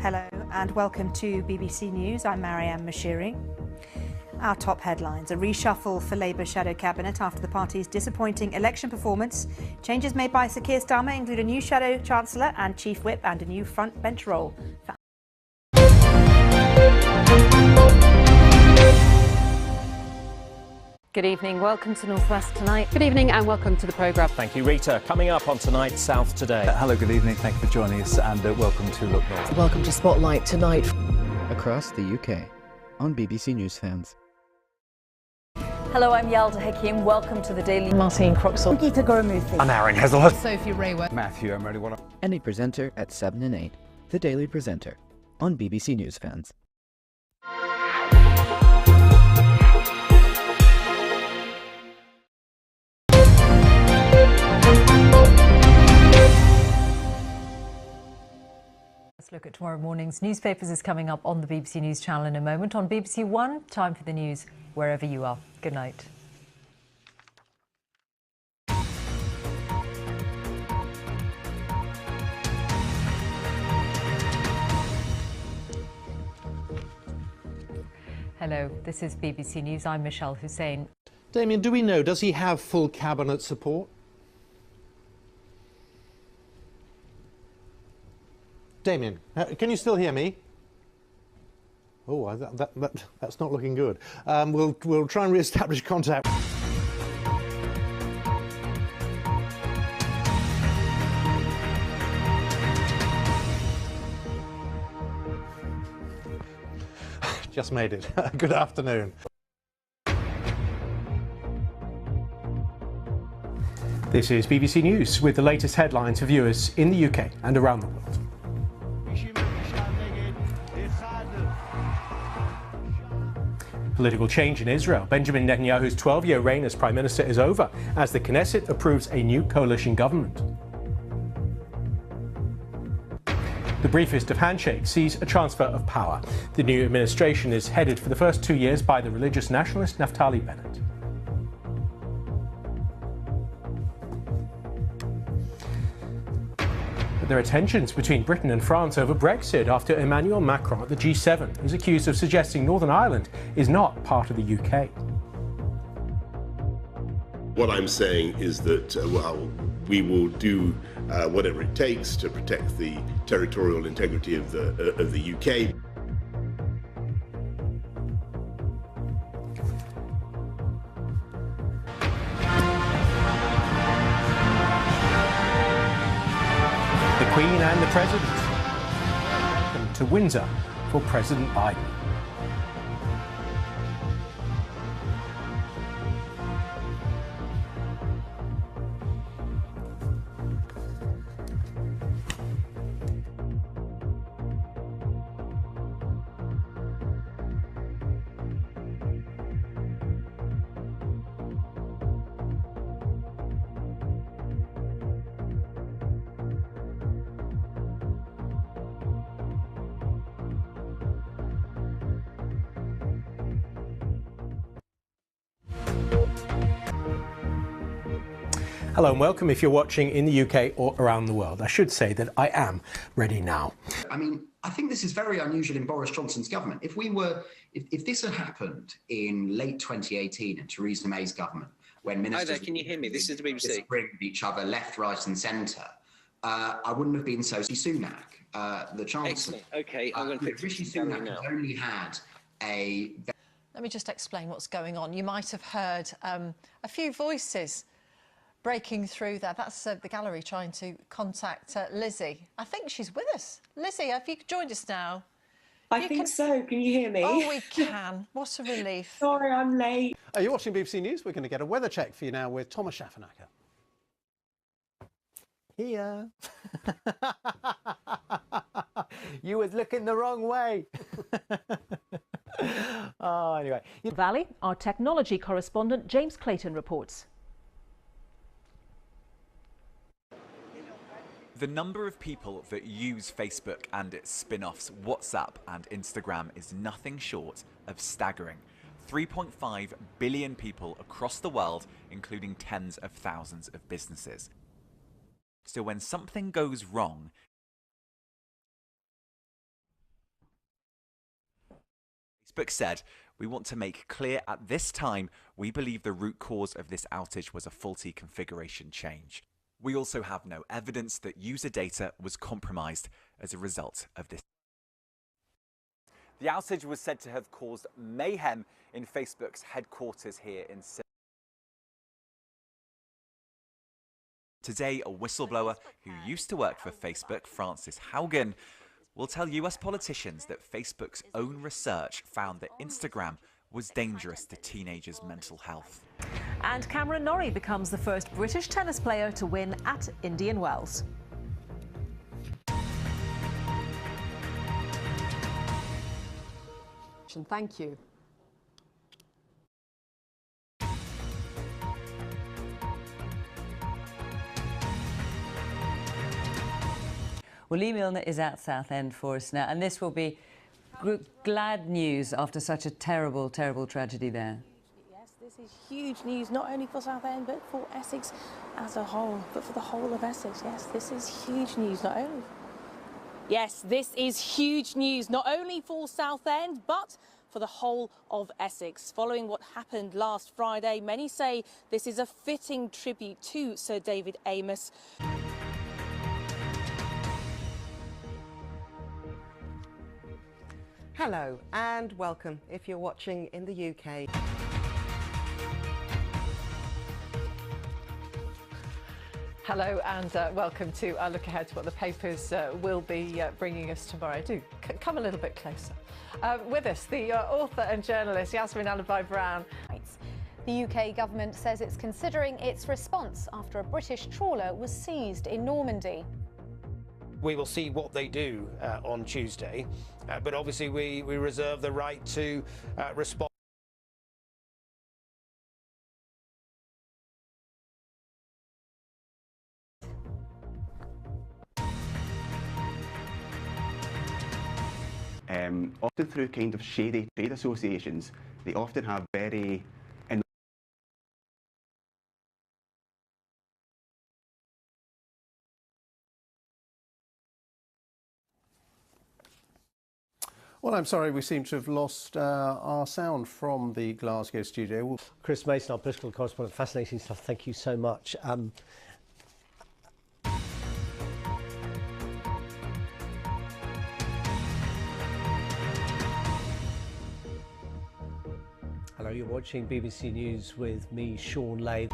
Hello and welcome to BBC News. I'm Marianne Mashiri. Our top headlines: a reshuffle for Labour shadow cabinet after the party's disappointing election performance. Changes made by Sir Keir Starmer include a new shadow chancellor and chief whip and a new front bench role. Good evening, welcome to North West Tonight. Good evening and welcome to the programme. Thank you, Rita. Coming up on Tonight South Today. Hello, good evening, thank you for joining us and welcome to Look North. Welcome to Spotlight Tonight. Across the UK on BBC News Fans. Hello, I'm Yalda Hakim. Welcome to the Daily. Martin Croxall. Geeta Gurumuthy. I'm Aaron Heselhoff. Sophie Rayworth. Matthew Emery. Any presenter at 7 and 8. The Daily Presenter on BBC News Fans. Let's look at tomorrow morning's newspapers is coming up on the BBC News channel in a moment. On BBC One, time for the news wherever you are. Good night. Hello, this is BBC News. I'm Michelle Hussein. Damien, do we know, does he have full cabinet support? Damien, can you still hear me? Oh, that's not looking good. We'll try and re-establish contact. Just made it. Good afternoon. This is BBC News with the latest headlines for viewers in the UK and around the world. Political change in Israel. Benjamin Netanyahu's 12-year reign as Prime Minister is over as the Knesset approves a new coalition government. The briefest of handshakes sees a transfer of power. The new administration is headed for the first 2 years by the religious nationalist Naftali Bennett. There are tensions between Britain and France over Brexit after Emmanuel Macron at the G7 is accused of suggesting Northern Ireland is not part of the UK. What I'm saying is that, we will do whatever it takes to protect the territorial integrity of the UK. The Queen and the President. Welcome to Windsor for President Biden. Hello and welcome if you're watching in the UK or around the world. I should say that I am ready now. I mean, I think this is very unusual in Boris Johnson's government. If this had happened in late 2018 in Theresa May's government, when ministers... Hi there, can you hear me? This is the BBC. ...disagreeing with each other, left, right and centre, I wouldn't have been so... Sunak, the Chancellor... Excellent. OK, I'm going to fix Rishi Sunak has only had a... Let me just explain what's going on. You might have heard a few voices breaking through there. That's the gallery trying to contact Lizzie. I think she's with us. Lizzie, have you joined us now? I think so. Can you hear me? Oh, we can. What a relief. Sorry, I'm late. You're watching BBC News. We're going to get a weather check for you now with Thomas Schaffenacker. Here. You was looking the wrong way. Oh, anyway. Valley, our technology correspondent James Clayton reports. The number of people that use Facebook and its spin-offs WhatsApp and Instagram is nothing short of staggering. 3.5 billion people across the world, including tens of thousands of businesses. So when something goes wrong, Facebook said, "We want to make clear at this time we believe the root cause of this outage was a faulty configuration change. We also have no evidence that user data was compromised as a result of this." The outage was said to have caused mayhem in Facebook's headquarters here in Sydney. Today, a whistleblower who used to work for Facebook, Francis Haugen, will tell US politicians that Facebook's own research found that Instagram was dangerous to teenagers' mental health. And Cameron Norrie becomes the first British tennis player to win at Indian Wells. Thank you. Well, Lee Milner is at Southend for us now, and this will be glad news after such a terrible, terrible tragedy there. Yes, this is huge news, not only for Southend, but for Essex as a whole, but for the whole of Essex. Yes, this is huge news, not only... Yes, this is huge news, not only for Southend, but for the whole of Essex. Following what happened last Friday, many say this is a fitting tribute to Sir David Amess. Hello and welcome if you're watching in the UK. Hello and welcome to our look ahead to what the papers will be bringing us tomorrow. Do come a little bit closer. With us, the author and journalist Yasmin Alibi-Brown. The UK government says it's considering its response after a British trawler was seized in Normandy. We will see what they do on Tuesday, but obviously we reserve the right to respond. Often through kind of shady trade associations, they often have very Well, I'm sorry, we seem to have lost our sound from the Glasgow studio. Chris Mason, our political correspondent, fascinating stuff. Thank you so much. Hello, you're watching BBC News with me, Sean Lay.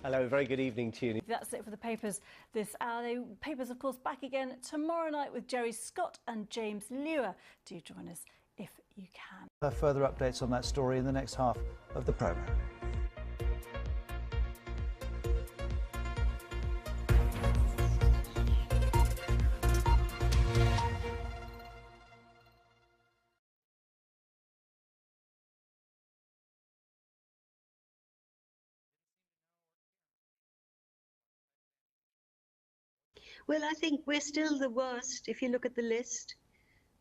Hello, very good evening to you. That's it for the papers this hour. The papers, of course, back again tomorrow night with Jerry Scott and James Lewer. Do join us if you can. Further updates on that story in the next half of the programme. Well, I think we're still the worst if you look at the list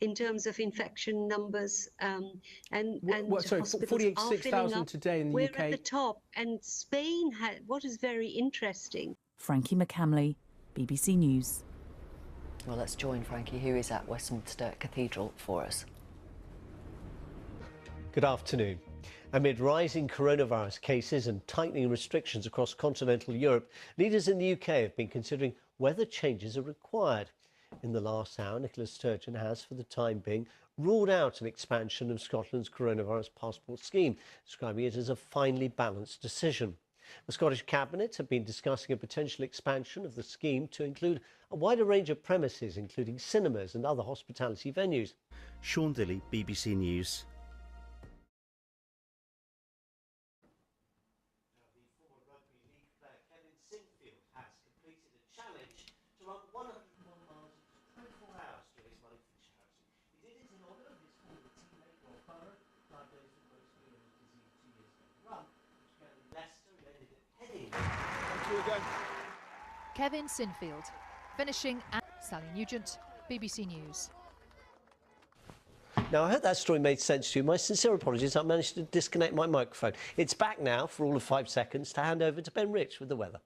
in terms of infection numbers and sorry, hospitals 46,000 today in the UK. We're at the top, and Spain had what is very interesting. Frankie McCamley, BBC News. Well, let's join Frankie, who is at Westminster Cathedral, for us. Good afternoon. Amid rising coronavirus cases and tightening restrictions across continental Europe, leaders in the UK have been considering whether changes are required. In the last hour, Nicola Sturgeon has, for the time being, ruled out an expansion of Scotland's coronavirus passport scheme, describing it as a finely balanced decision. The Scottish Cabinet have been discussing a potential expansion of the scheme to include a wider range of premises, including cinemas and other hospitality venues. Sean Dilly, BBC News. Kevin Sinfield, finishing at Sally Nugent, BBC News. Now, I hope that story made sense to you. My sincere apologies, I managed to disconnect my microphone. It's back now for all of 5 seconds to hand over to Ben Rich with the weather.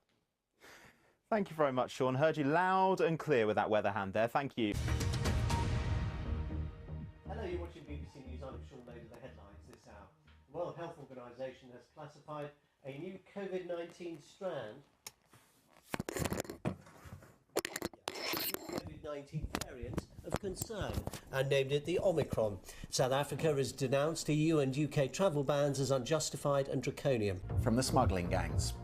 Thank you very much, Sean. Heard you loud and clear with that weather hand there. Thank you. Hello, you're watching BBC News. I'm Sean Loader. The headlines this hour. The World Health Organization has classified a new COVID-19 strand. COVID-19 variant of concern and named it the Omicron. South Africa has denounced EU and UK travel bans as unjustified and draconian. From the smuggling gangs.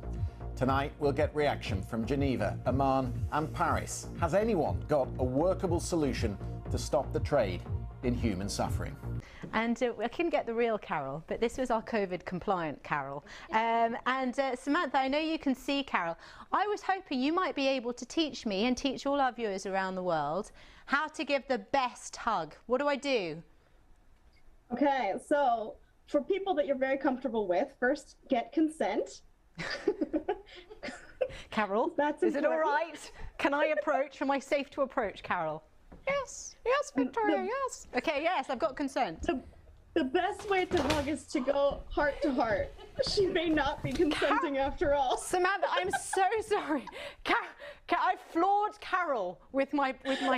Tonight we'll get reaction from Geneva, Amman and Paris. Has anyone got a workable solution to stop the trade in human suffering? And I couldn't get the real Carol, but this was our COVID compliant Carol. Samantha, I know you can see Carol. I was hoping you might be able to teach me and teach all our viewers around the world how to give the best hug. What do I do? Okay, so for people that you're very comfortable with, first get consent. Carol, is it all right? Can I approach? Am I safe to approach, Carol? Yes, yes, Victoria, yes. Okay, yes, I've got consent. The best way to hug is to go heart to heart. She may not be consenting after all. Samantha, I'm so sorry. I floored Carol with my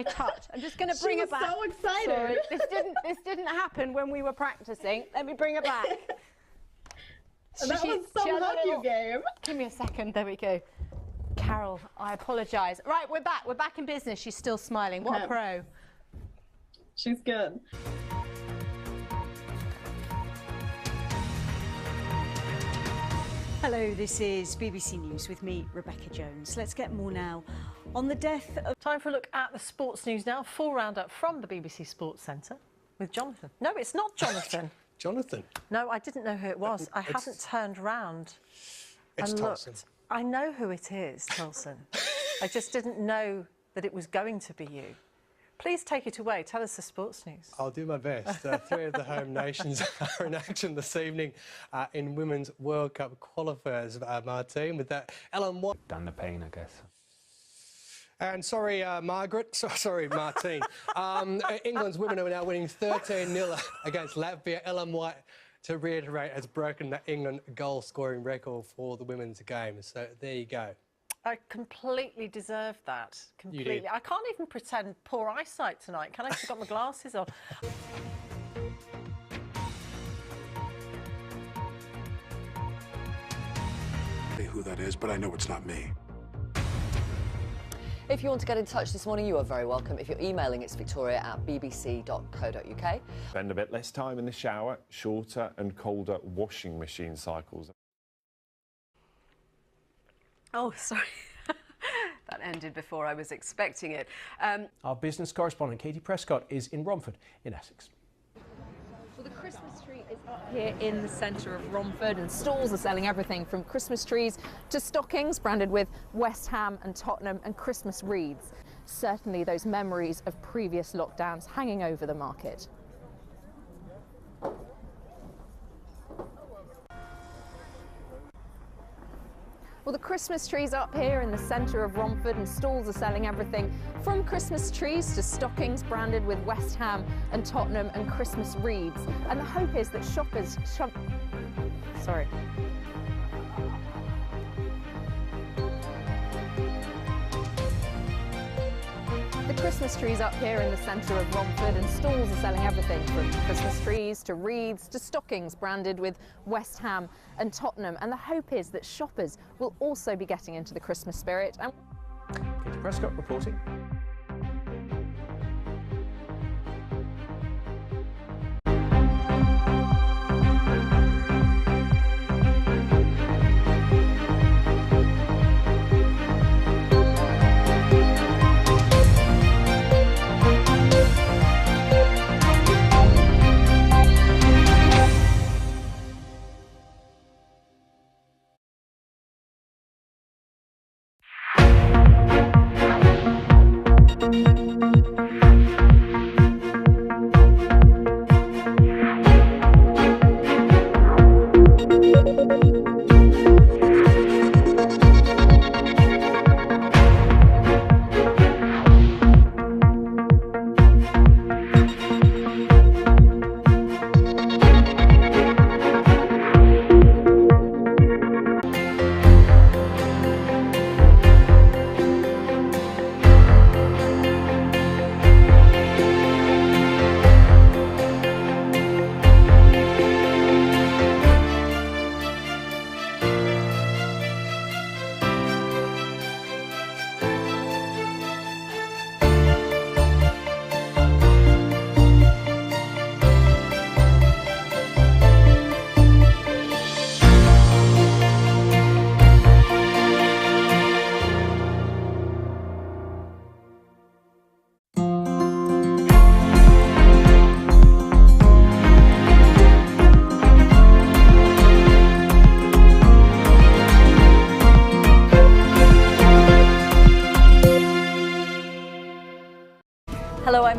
touch. I'm just going to bring it back. She was so excited. Sorry, this didn't happen when we were practicing. Let me bring it back. That was some hug you gave. Give me a second. There we go. Carol, I apologise. Right, we're back. We're back in business. She's still smiling. What a pro. She's good. Hello, this is BBC News with me, Rebecca Jones. Let's get more now on the death of... Time for a look at the sports news now. Full roundup from the BBC Sports Centre with Jonathan. No, it's not Jonathan. Jonathan? No, I didn't know who it was. I hadn't turned round and looked. Tolson. I know who it is, Tolson. I just didn't know that it was going to be you. Please take it away. Tell us the sports news. I'll do my best. 3 of the home nations are in action this evening in Women's World Cup qualifiers, Martine, with that Ellen White. Done the pain, I guess. And sorry, Margaret. Sorry, Martine. England's women are now winning 13-0 against Latvia. Ellen White, to reiterate, has broken the England goal-scoring record for the women's game. So there you go. I completely deserved that. Completely. You did. I can't even pretend poor eyesight tonight. Can I? I've got my glasses on. Who that is, but I know it's not me. If you want to get in touch this morning, you are very welcome. If you're emailing, it's victoria@bbc.co.uk. Spend a bit less time in the shower, shorter and colder washing machine cycles. Oh, sorry. That ended before I was expecting it. Our business correspondent, Katie Prescott, is in Romford, in Essex. Well, the Christmas tree is up here in the centre of Romford, and stalls are selling everything from Christmas trees to stockings branded with West Ham and Tottenham and Christmas wreaths. Certainly those memories of previous lockdowns hanging over the market. Well, the Christmas tree's up here in the centre of Romford, and stalls are selling everything from Christmas trees to stockings branded with West Ham and Tottenham and Christmas wreaths. And the hope is that shoppers... Sorry. The Christmas tree's up here in the centre of Romford, and stalls are selling everything from Christmas trees to wreaths to stockings branded with West Ham and Tottenham. And the hope is that shoppers will also be getting into the Christmas spirit. Katie Prescott reporting.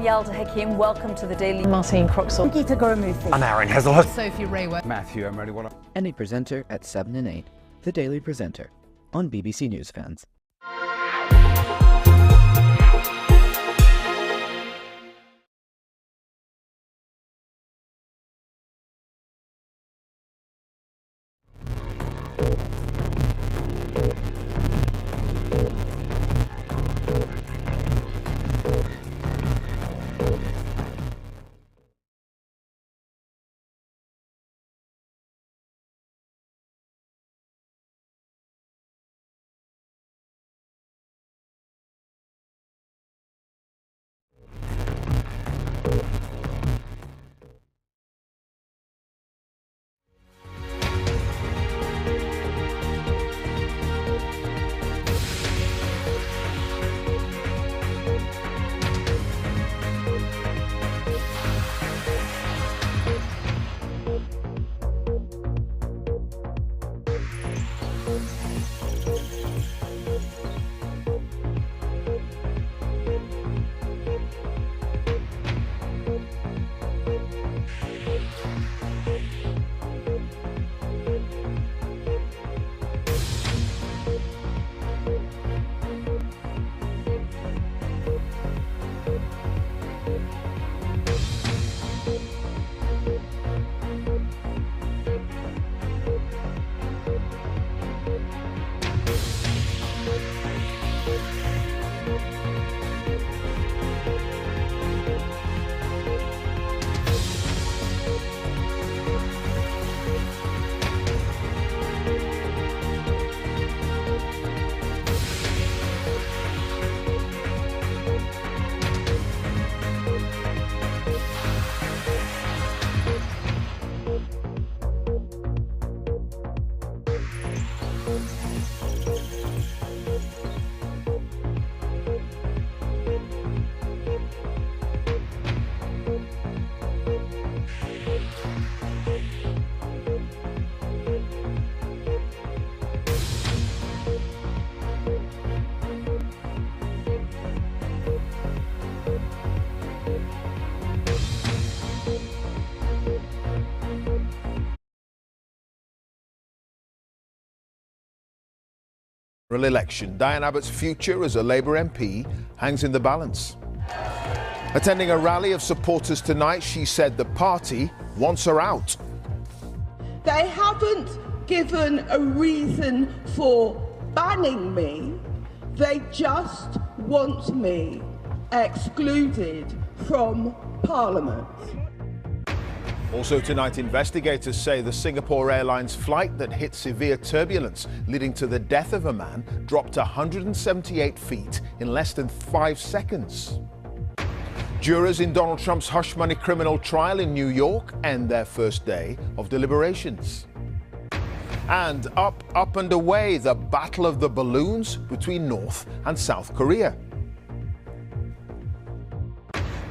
Yalda Hakim, welcome to the Daily. Martin Croxall. Gita Gurumuthu. I'm Aaron Hazelwood. Sophie Rayworth. Matthew Emery-Waller. Any presenter at 7 and 8. The Daily Presenter on BBC News Fans. Election. Diane Abbott's future as a Labour MP hangs in the balance. Attending a rally of supporters tonight, she said the party wants her out. They haven't given a reason for banning me. They just want me excluded from Parliament. Also tonight, investigators say the Singapore Airlines flight that hit severe turbulence, leading to the death of a man, dropped 178 feet in less than 5 seconds. Jurors in Donald Trump's hush money criminal trial in New York end their first day of deliberations. And up and away, the battle of the balloons between North and South Korea.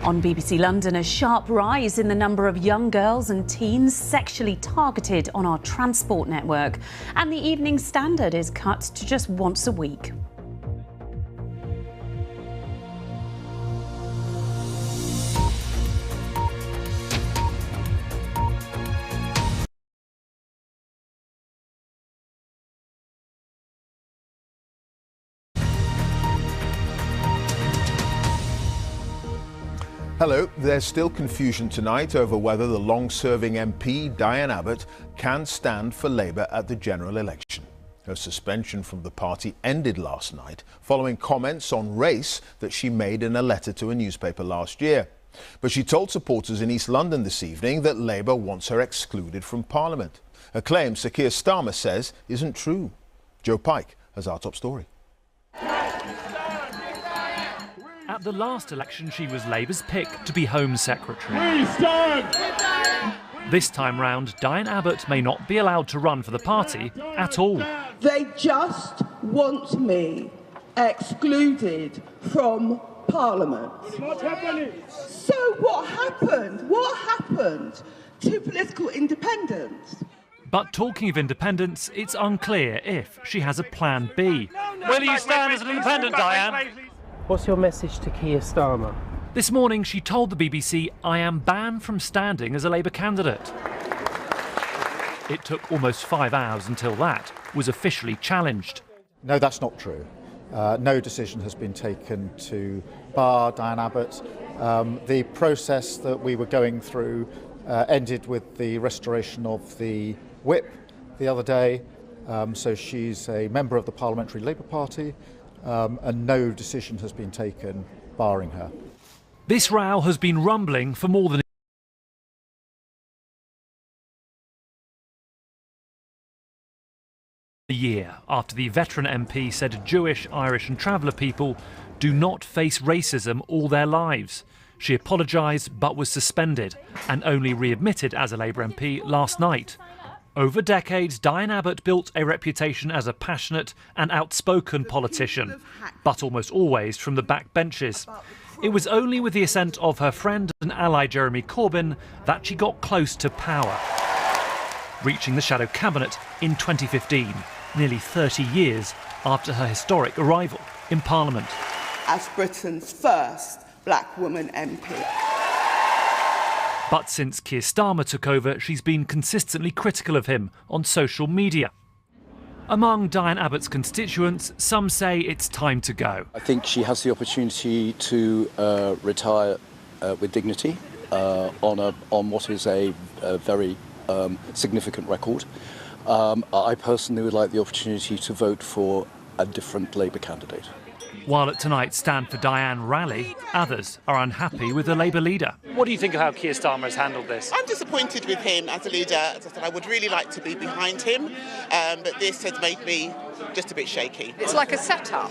On BBC London, a sharp rise in the number of young girls and teens sexually targeted on our transport network. And the Evening Standard is cut to just once a week. Hello. There's still confusion tonight over whether the long-serving MP, Diane Abbott, can stand for Labour at the general election. Her suspension from the party ended last night following comments on race that she made in a letter to a newspaper last year. But she told supporters in East London this evening that Labour wants her excluded from Parliament. A claim Sir Keir Starmer says isn't true. Joe Pike has our top story. At the last election, she was Labour's pick to be Home Secretary. This time round, Diane Abbott may not be allowed to run for the party at all. They just want me excluded from Parliament. So what happened? What happened to political independence? But talking of independence, it's unclear if she has a plan B. Will you stand as an independent, Diane? What's your message to Keir Starmer? This morning she told the BBC, "I am banned from standing as a Labour candidate." It took almost 5 hours until that was officially challenged. No, that's not true. No decision has been taken to bar Diane Abbott. The process that we were going through ended with the restoration of the whip the other day. So she's a member of the Parliamentary Labour Party, and no decision has been taken barring her. This row has been rumbling for more than a year after the veteran MP said Jewish, Irish and traveller people do not face racism all their lives. She apologised but was suspended and only readmitted as a Labour MP last night. Over decades, Diane Abbott built a reputation as a passionate and outspoken politician, but almost always from the back benches. It was only with the assent of her friend and ally Jeremy Corbyn that she got close to power, reaching the shadow cabinet in 2015, nearly 30 years after her historic arrival in Parliament. As Britain's first black woman MP. But since Keir Starmer took over, she's been consistently critical of him on social media. Among Diane Abbott's constituents, some say it's time to go. I think she has the opportunity to retire with dignity on what is a very significant record. I personally would like the opportunity to vote for a different Labour candidate. While at tonight's Stand for Diane rally, others are unhappy with the Labour leader. What do you think of how Keir Starmer has handled this? I'm disappointed with him as a leader. As I said, I would really like to be behind him, but this has made me just a bit shaky. It's like a setup.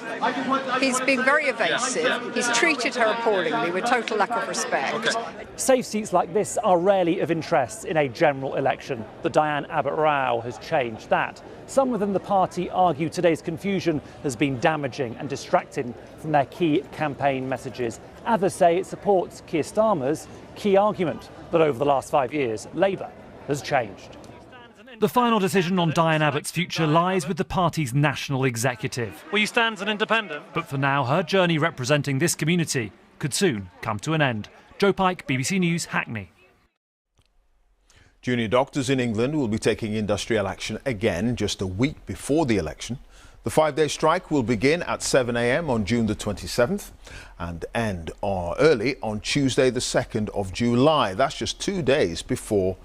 He's been very evasive. He's treated her appallingly with total lack of respect. Safe seats like this are rarely of interest in a general election. The Diane Abbott row has changed that. Some within the party argue today's confusion has been damaging and distracting from their key campaign messages. Others say it supports Keir Starmer's key argument that over the last 5 years, Labour has changed. The final decision on Diane Abbott's future lies with the party's national executive. Will you stand as an independent? But for now, her journey representing this community could soon come to an end. Joe Pike, BBC News, Hackney. Junior doctors in England will be taking industrial action again just a week before the election. The 5-day strike will begin at 7 a.m. on June the 27th and end early on Tuesday the 2nd of July. That's just 2 days before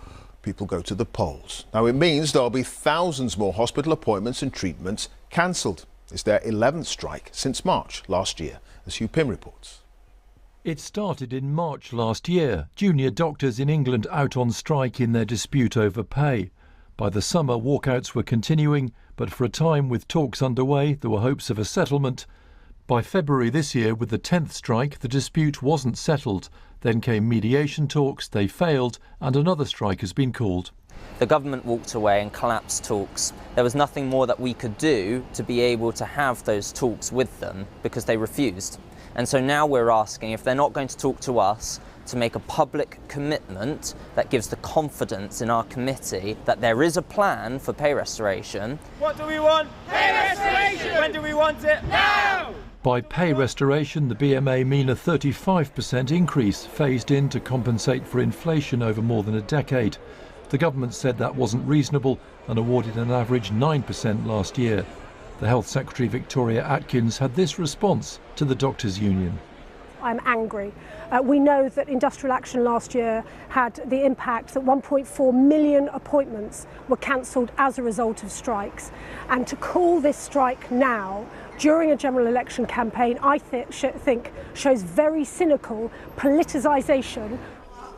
people go to the polls. Now it means there'll be thousands more hospital appointments and treatments cancelled. It's their 11th strike since March last year, as Hugh Pym reports. It started in March last year. Junior doctors in England out on strike in their dispute over pay. By the summer, walkouts were continuing, but for a time with talks underway, there were hopes of a settlement. By February this year, with the 10th strike, the dispute wasn't settled. Then came mediation talks, they failed, and another strike has been called. The government walked away and collapsed talks. There was nothing more that we could do to be able to have those talks with them because they refused. And so now we're asking, if they're not going to talk to us, to make a public commitment that gives the confidence in our committee that there is a plan for pay restoration. What do we want? Pay restoration! When do we want it? Now! By pay restoration, the BMA mean a 35% increase phased in to compensate for inflation over more than a decade. The government said that wasn't reasonable and awarded an average 9% last year. The Health Secretary Victoria Atkins had this response to the Doctors' Union. I'm angry. We know that industrial action last year had the impact that 1.4 million appointments were cancelled as a result of strikes. And to call this strike now, during a general election campaign, I think shows very cynical politicisation.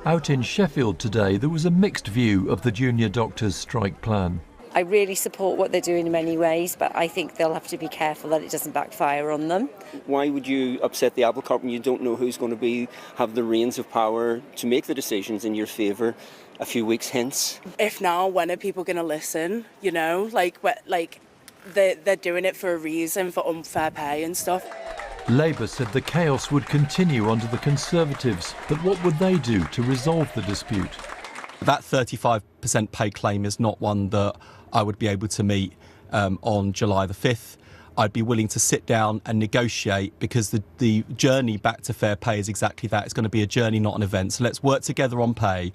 Out in Sheffield today, there was a mixed view of the junior doctors' strike plan. I really support what they're doing in many ways, but I think they'll have to be careful that it doesn't backfire on them. Why would you upset the apple cart when you don't know who's going to have the reins of power to make the decisions in your favour a few weeks hence? If now, when are people going to listen? You know, they're doing it for a reason, for unfair pay and stuff. Labour said the chaos would continue under the Conservatives, but what would they do to resolve the dispute? That 35% pay claim is not one that I would be able to meet on July the 5th. I'd be willing to sit down and negotiate, because the journey back to fair pay is exactly that. It's going to be a journey, not an event. So let's work together on pay.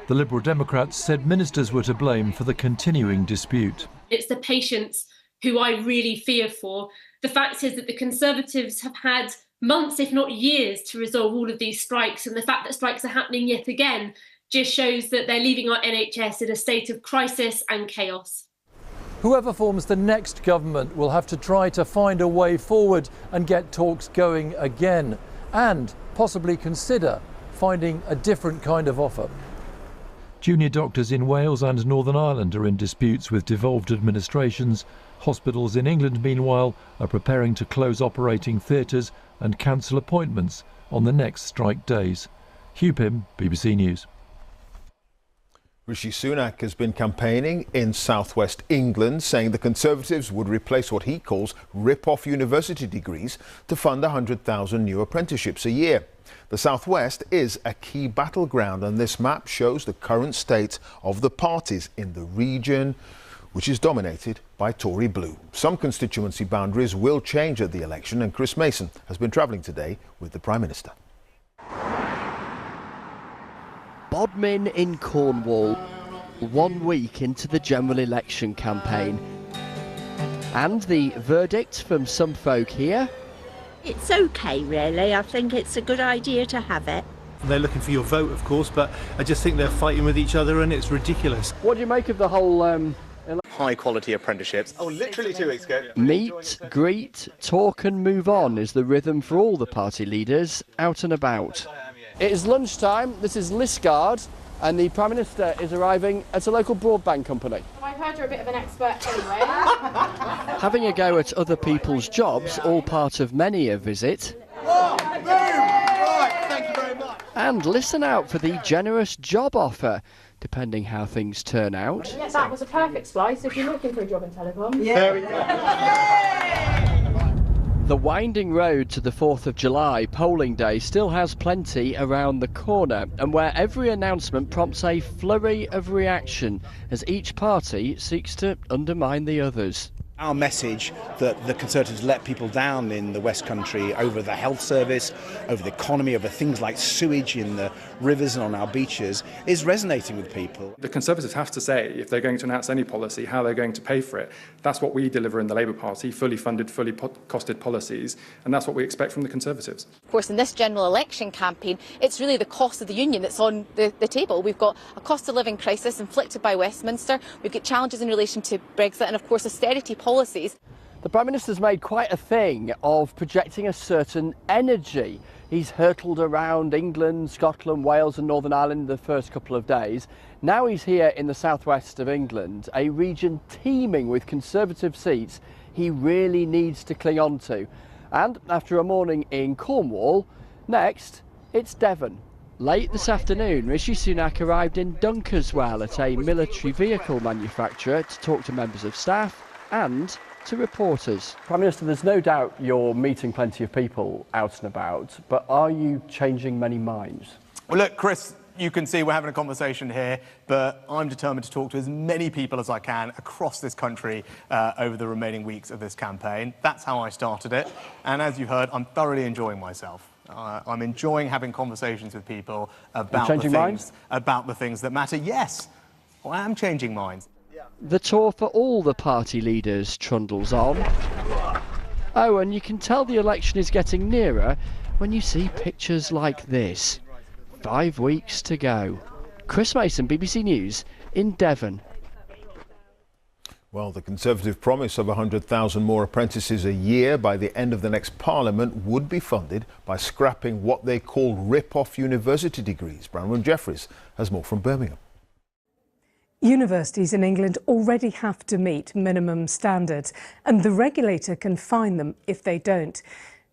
The Liberal Democrats said ministers were to blame for the continuing dispute. It's the patients who I really fear for. The fact is that the Conservatives have had months, if not years, to resolve all of these strikes, and the fact that strikes are happening yet again just shows that they're leaving our NHS in a state of crisis and chaos. Whoever forms the next government will have to try to find a way forward and get talks going again, and possibly consider finding a different kind of offer. Junior doctors in Wales and Northern Ireland are in disputes with devolved administrations. Hospitals in England, meanwhile, are preparing to close operating theatres and cancel appointments on the next strike days. Hugh Pym, BBC News. Rishi Sunak has been campaigning in southwest England, saying the Conservatives would replace what he calls rip-off university degrees to fund 100,000 new apprenticeships a year. The southwest is a key battleground, and this map shows the current state of the parties in the region, which is dominated by Tory blue. Some constituency boundaries will change at the election, and Chris Mason has been travelling today with the Prime Minister. Bodmin in Cornwall, 1 week into the general election campaign. And the verdict from some folk here? It's okay, really. I think it's a good idea to have it. They're looking for your vote, of course, but I just think they're fighting with each other and it's ridiculous. What do you make of the whole high-quality apprenticeships? Oh, literally 2 weeks ago. Meet, greet, talk and move on is the rhythm for all the party leaders out and about. It is lunchtime, this is Liskeard, and the Prime Minister is arriving at a local broadband company. I've heard you're a bit of an expert anyway. Having a go at other people's jobs, all part of many a visit. Right, thank you very much. And listen out for the generous job offer, depending how things turn out. Yeah, that was a perfect splice if you're looking for a job in telecom. Yeah. There we go. The winding road to the 4th of July polling day still has plenty around the corner, and where every announcement prompts a flurry of reaction as each party seeks to undermine the others. Our message that the Conservatives let people down in the West Country over the health service, over the economy, over things like sewage in the rivers and on our beaches is resonating with people. The Conservatives have to say, if they're going to announce any policy, how they're going to pay for it. That's what we deliver in the Labour Party, fully funded, fully costed policies, and that's what we expect from the Conservatives. Of course, in this general election campaign, it's really the cost of the union that's on the table. We've got a cost of living crisis inflicted by Westminster, we've got challenges in relation to Brexit, and of course austerity policies. The Prime Minister's made quite a thing of projecting a certain energy. He's hurtled around England, Scotland, Wales and Northern Ireland the first couple of days. Now he's here in the southwest of England, a region teeming with Conservative seats he really needs to cling on to. And after a morning in Cornwall, next it's Devon. Late this afternoon, Rishi Sunak arrived in Dunkerswell at a military vehicle manufacturer to talk to members of staff and to reporters. Prime Minister, there's no doubt you're meeting plenty of people out and about, but are you changing many minds? Well, look, Chris, you can see we're having a conversation here, but I'm determined to talk to as many people as I can across this country over the remaining weeks of this campaign. That's how I started it, and as you heard, I'm thoroughly enjoying myself. I'm enjoying having conversations with people about the things that matter. Yes, I am changing minds. The tour for all the party leaders trundles on. Oh, and you can tell the election is getting nearer when you see pictures like this. 5 weeks to go. Chris Mason, BBC News, in Devon. Well, the Conservative promise of 100,000 more apprentices a year by the end of the next Parliament would be funded by scrapping what they call rip-off university degrees. Branwen Jeffries has more from Birmingham. Universities in England already have to meet minimum standards, and the regulator can fine them if they don't.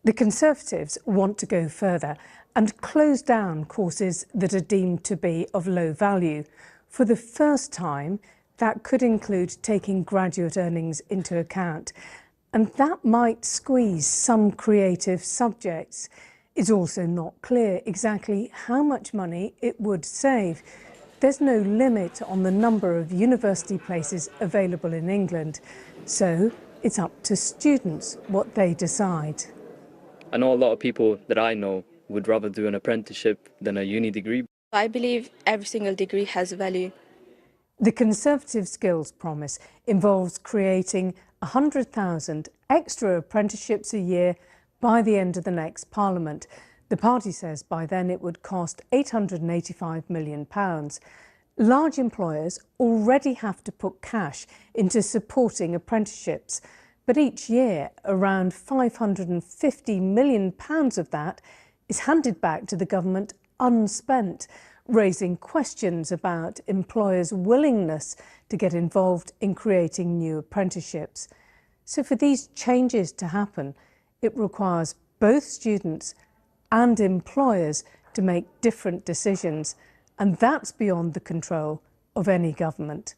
The Conservatives want to go further and close down courses that are deemed to be of low value. For the first time, that could include taking graduate earnings into account, and that might squeeze some creative subjects. It's also not clear exactly how much money it would save. There's no limit on the number of university places available in England, so it's up to students what they decide. I know a lot of people that I know would rather do an apprenticeship than a uni degree. I believe every single degree has value. The Conservative Skills Promise involves creating 100,000 extra apprenticeships a year by the end of the next Parliament. The party says by then it would cost £885 million. Large employers already have to put cash into supporting apprenticeships, but each year around £550 million of that is handed back to the government unspent, raising questions about employers' willingness to get involved in creating new apprenticeships. So for these changes to happen, it requires both students and employers to make different decisions, and that's beyond the control of any government.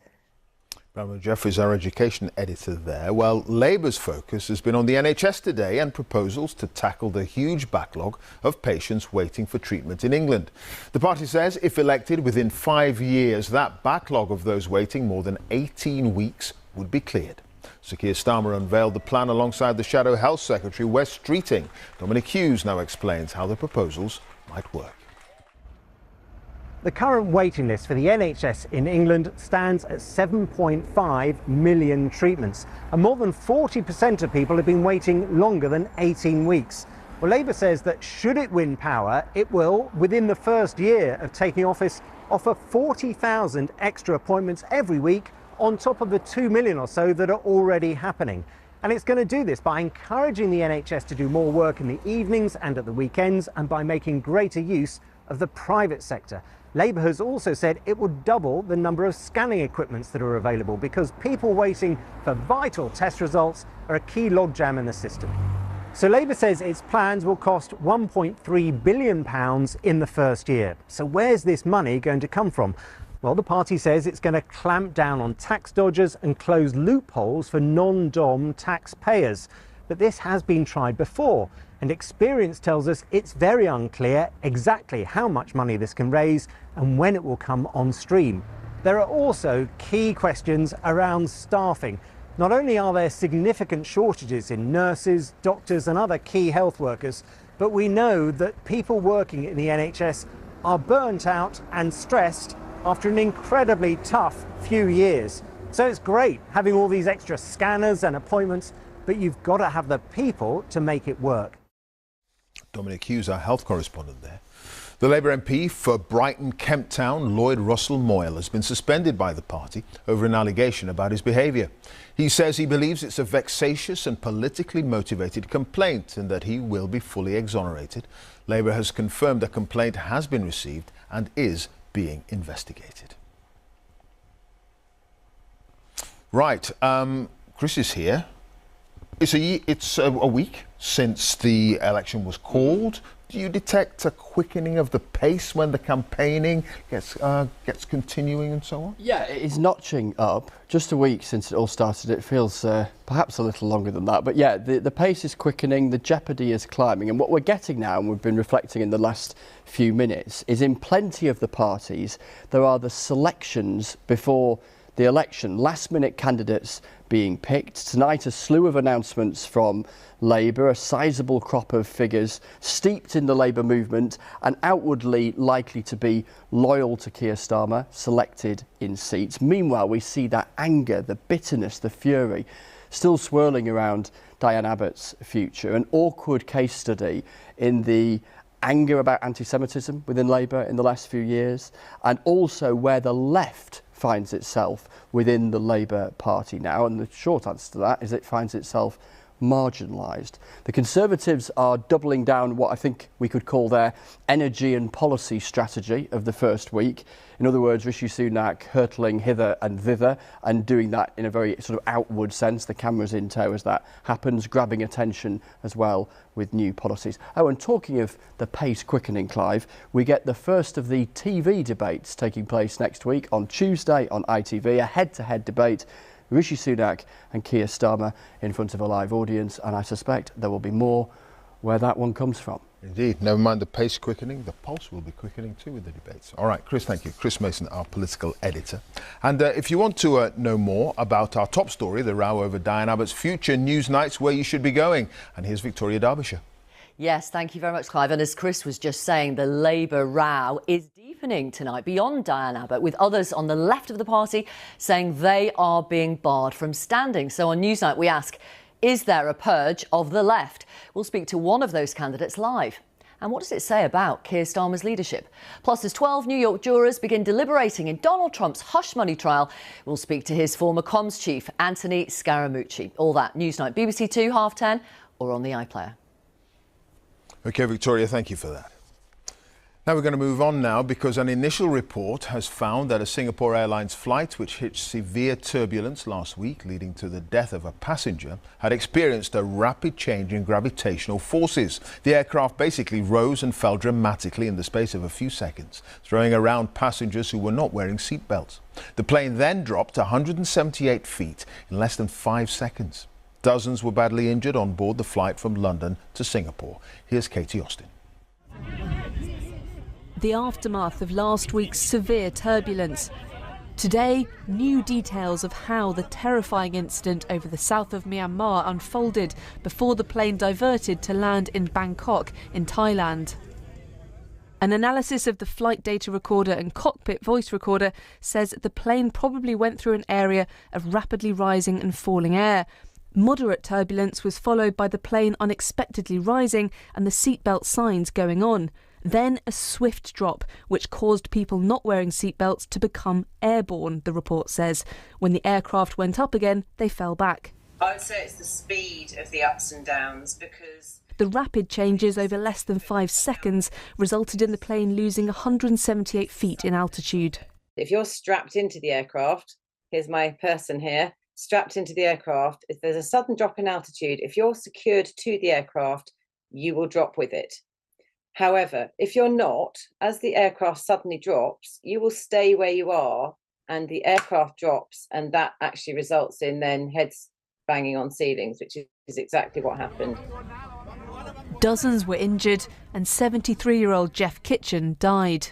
Bramwell Jeffries, our education editor there. Well, Labour's focus has been on the NHS today and proposals to tackle the huge backlog of patients waiting for treatment in England. The party says if elected within 5 years, that backlog of those waiting more than 18 weeks would be cleared. Sir Keir Starmer unveiled the plan alongside the Shadow Health Secretary, Wes Streeting. Dominic Hughes now explains how the proposals might work. The current waiting list for the NHS in England stands at 7.5 million treatments, and more than 40% of people have been waiting longer than 18 weeks. Well, Labour says that should it win power, it will, within the first year of taking office, offer 40,000 extra appointments every week on top of the 2 million or so that are already happening. And it's going to do this by encouraging the NHS to do more work in the evenings and at the weekends, and by making greater use of the private sector. Labour has also said it would double the number of scanning equipments that are available, because people waiting for vital test results are a key logjam in the system. So Labour says its plans will cost £1.3 billion in the first year. So where's this money going to come from? Well, the party says it's going to clamp down on tax dodgers and close loopholes for non-dom taxpayers. But this has been tried before, and experience tells us it's very unclear exactly how much money this can raise and when it will come on stream. There are also key questions around staffing. Not only are there significant shortages in nurses, doctors and other key health workers, but we know that people working in the NHS are burnt out and stressed after an incredibly tough few years. So it's great having all these extra scanners and appointments, but you've got to have the people to make it work. Dominic Hughes, our health correspondent there. The Labour MP for Brighton Kemp Town, Lloyd Russell Moyle, has been suspended by the party over an allegation about his behaviour. He says he believes it's a vexatious and politically motivated complaint and that he will be fully exonerated. Labour has confirmed a complaint has been received and is being investigated. Right, Chris is here. It's a week since the election was called. Do you detect a quickening of the pace when the campaigning gets continuing and so on? Yeah, it is notching up. Just a week since it all started. It feels perhaps a little longer than that. But yeah, the pace is quickening, the jeopardy is climbing. And what we're getting now, and we've been reflecting in the last few minutes, is in plenty of the parties, there are the selections before the election, last-minute candidates being picked. Tonight, a slew of announcements from Labour, a sizable crop of figures steeped in the Labour movement and outwardly likely to be loyal to Keir Starmer, selected in seats. Meanwhile, we see that anger, the bitterness, the fury still swirling around Diane Abbott's future. An awkward case study in the anger about anti-Semitism within Labour in the last few years, and also where the left finds itself within the Labour Party now, and the short answer to that is it finds itself marginalised. The Conservatives are doubling down what I think we could call their energy and policy strategy of the first week. In other words, Rishi Sunak hurtling hither and thither and doing that in a very sort of outward sense. The camera's in tow as that happens, grabbing attention as well with new policies. Oh, and talking of the pace quickening, Clive, we get the first of the TV debates taking place next week on Tuesday on ITV, a head-to-head debate. Rishi Sunak and Keir Starmer in front of a live audience, and I suspect there will be more where that one comes from. Indeed. Never mind the pace quickening, the pulse will be quickening too with the debates. All right, Chris, thank you. Chris Mason, our political editor. And if you want to know more about our top story, the row over Diane Abbott's future, news nights where you should be going. And here's Victoria Derbyshire. Yes, thank you very much, Clive. And as Chris was just saying, the Labour row is deepening tonight beyond Diane Abbott, with others on the left of the party saying they are being barred from standing. So on Newsnight, we ask, is there a purge of the left? We'll speak to one of those candidates live. And what does it say about Keir Starmer's leadership? Plus, as 12 New York jurors begin deliberating in Donald Trump's hush money trial, we'll speak to his former comms chief, Anthony Scaramucci. All that, Newsnight, BBC 2, 10:30, or on the iPlayer. OK, Victoria, thank you for that. Now we're going to move on now because an initial report has found that a Singapore Airlines flight which hit severe turbulence last week, leading to the death of a passenger, had experienced a rapid change in gravitational forces. The aircraft basically rose and fell dramatically in the space of a few seconds, throwing around passengers who were not wearing seatbelts. The plane then dropped 178 feet in less than 5 seconds. Dozens were badly injured on board the flight from London to Singapore. Here's Katie Austin. The aftermath of last week's severe turbulence. Today, new details of how the terrifying incident over the south of Myanmar unfolded before the plane diverted to land in Bangkok in Thailand. An analysis of the flight data recorder and cockpit voice recorder says the plane probably went through an area of rapidly rising and falling air. Moderate turbulence was followed by the plane unexpectedly rising and the seatbelt signs going on. Then a swift drop, which caused people not wearing seatbelts to become airborne, the report says. When the aircraft went up again, they fell back. I would say it's the speed of the ups and downs, because the rapid changes over less than 5 seconds resulted in the plane losing 178 feet in altitude. If you're strapped into the aircraft, here's my person here, strapped into the aircraft, if there's a sudden drop in altitude, if you're secured to the aircraft, you will drop with it. However, if you're not, as the aircraft suddenly drops, you will stay where you are and the aircraft drops, and that actually results in then heads banging on ceilings, which is exactly what happened. Dozens were injured and 73-year-old Jeff Kitchen died.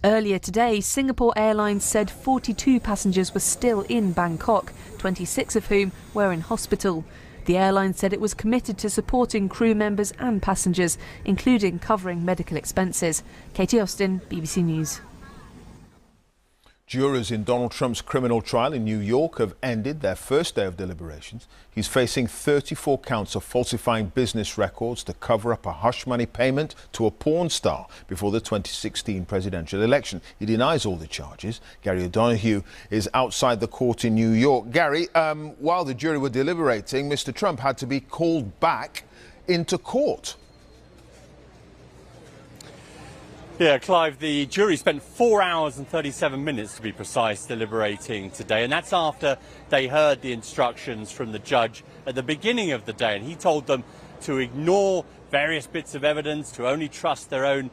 Earlier today, Singapore Airlines said 42 passengers were still in Bangkok, 26 of whom were in hospital. The airline said it was committed to supporting crew members and passengers, including covering medical expenses. Katie Austin, BBC News. Jurors in Donald Trump's criminal trial in New York have ended their first day of deliberations. He's facing 34 counts of falsifying business records to cover up a hush money payment to a porn star before the 2016 presidential election. He denies all the charges. Gary O'Donoghue is outside the court in New York. Gary, while the jury were deliberating, Mr. Trump had to be called back into court. Yeah, Clive, the jury spent 4 hours and 37 minutes, to be precise, deliberating today, and that's after they heard the instructions from the judge at the beginning of the day, and he told them to ignore various bits of evidence, to only trust their own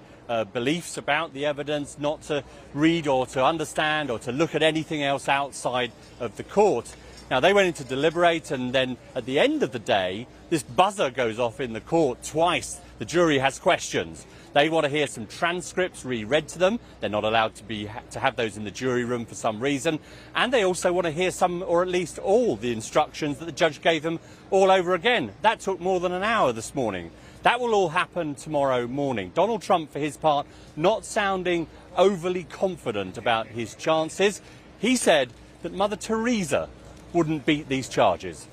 beliefs about the evidence, not to read or to understand or to look at anything else outside of the court. Now, they went in to deliberate, and then at the end of the day, this buzzer goes off in the court twice. The jury has questions. They want to hear some transcripts reread to them. They're not allowed to have those in the jury room for some reason. And they also want to hear some, or at least all, the instructions that the judge gave them all over again. That took more than an hour this morning. That will all happen tomorrow morning. Donald Trump, for his part, not sounding overly confident about his chances. He said that Mother Teresa wouldn't beat these charges.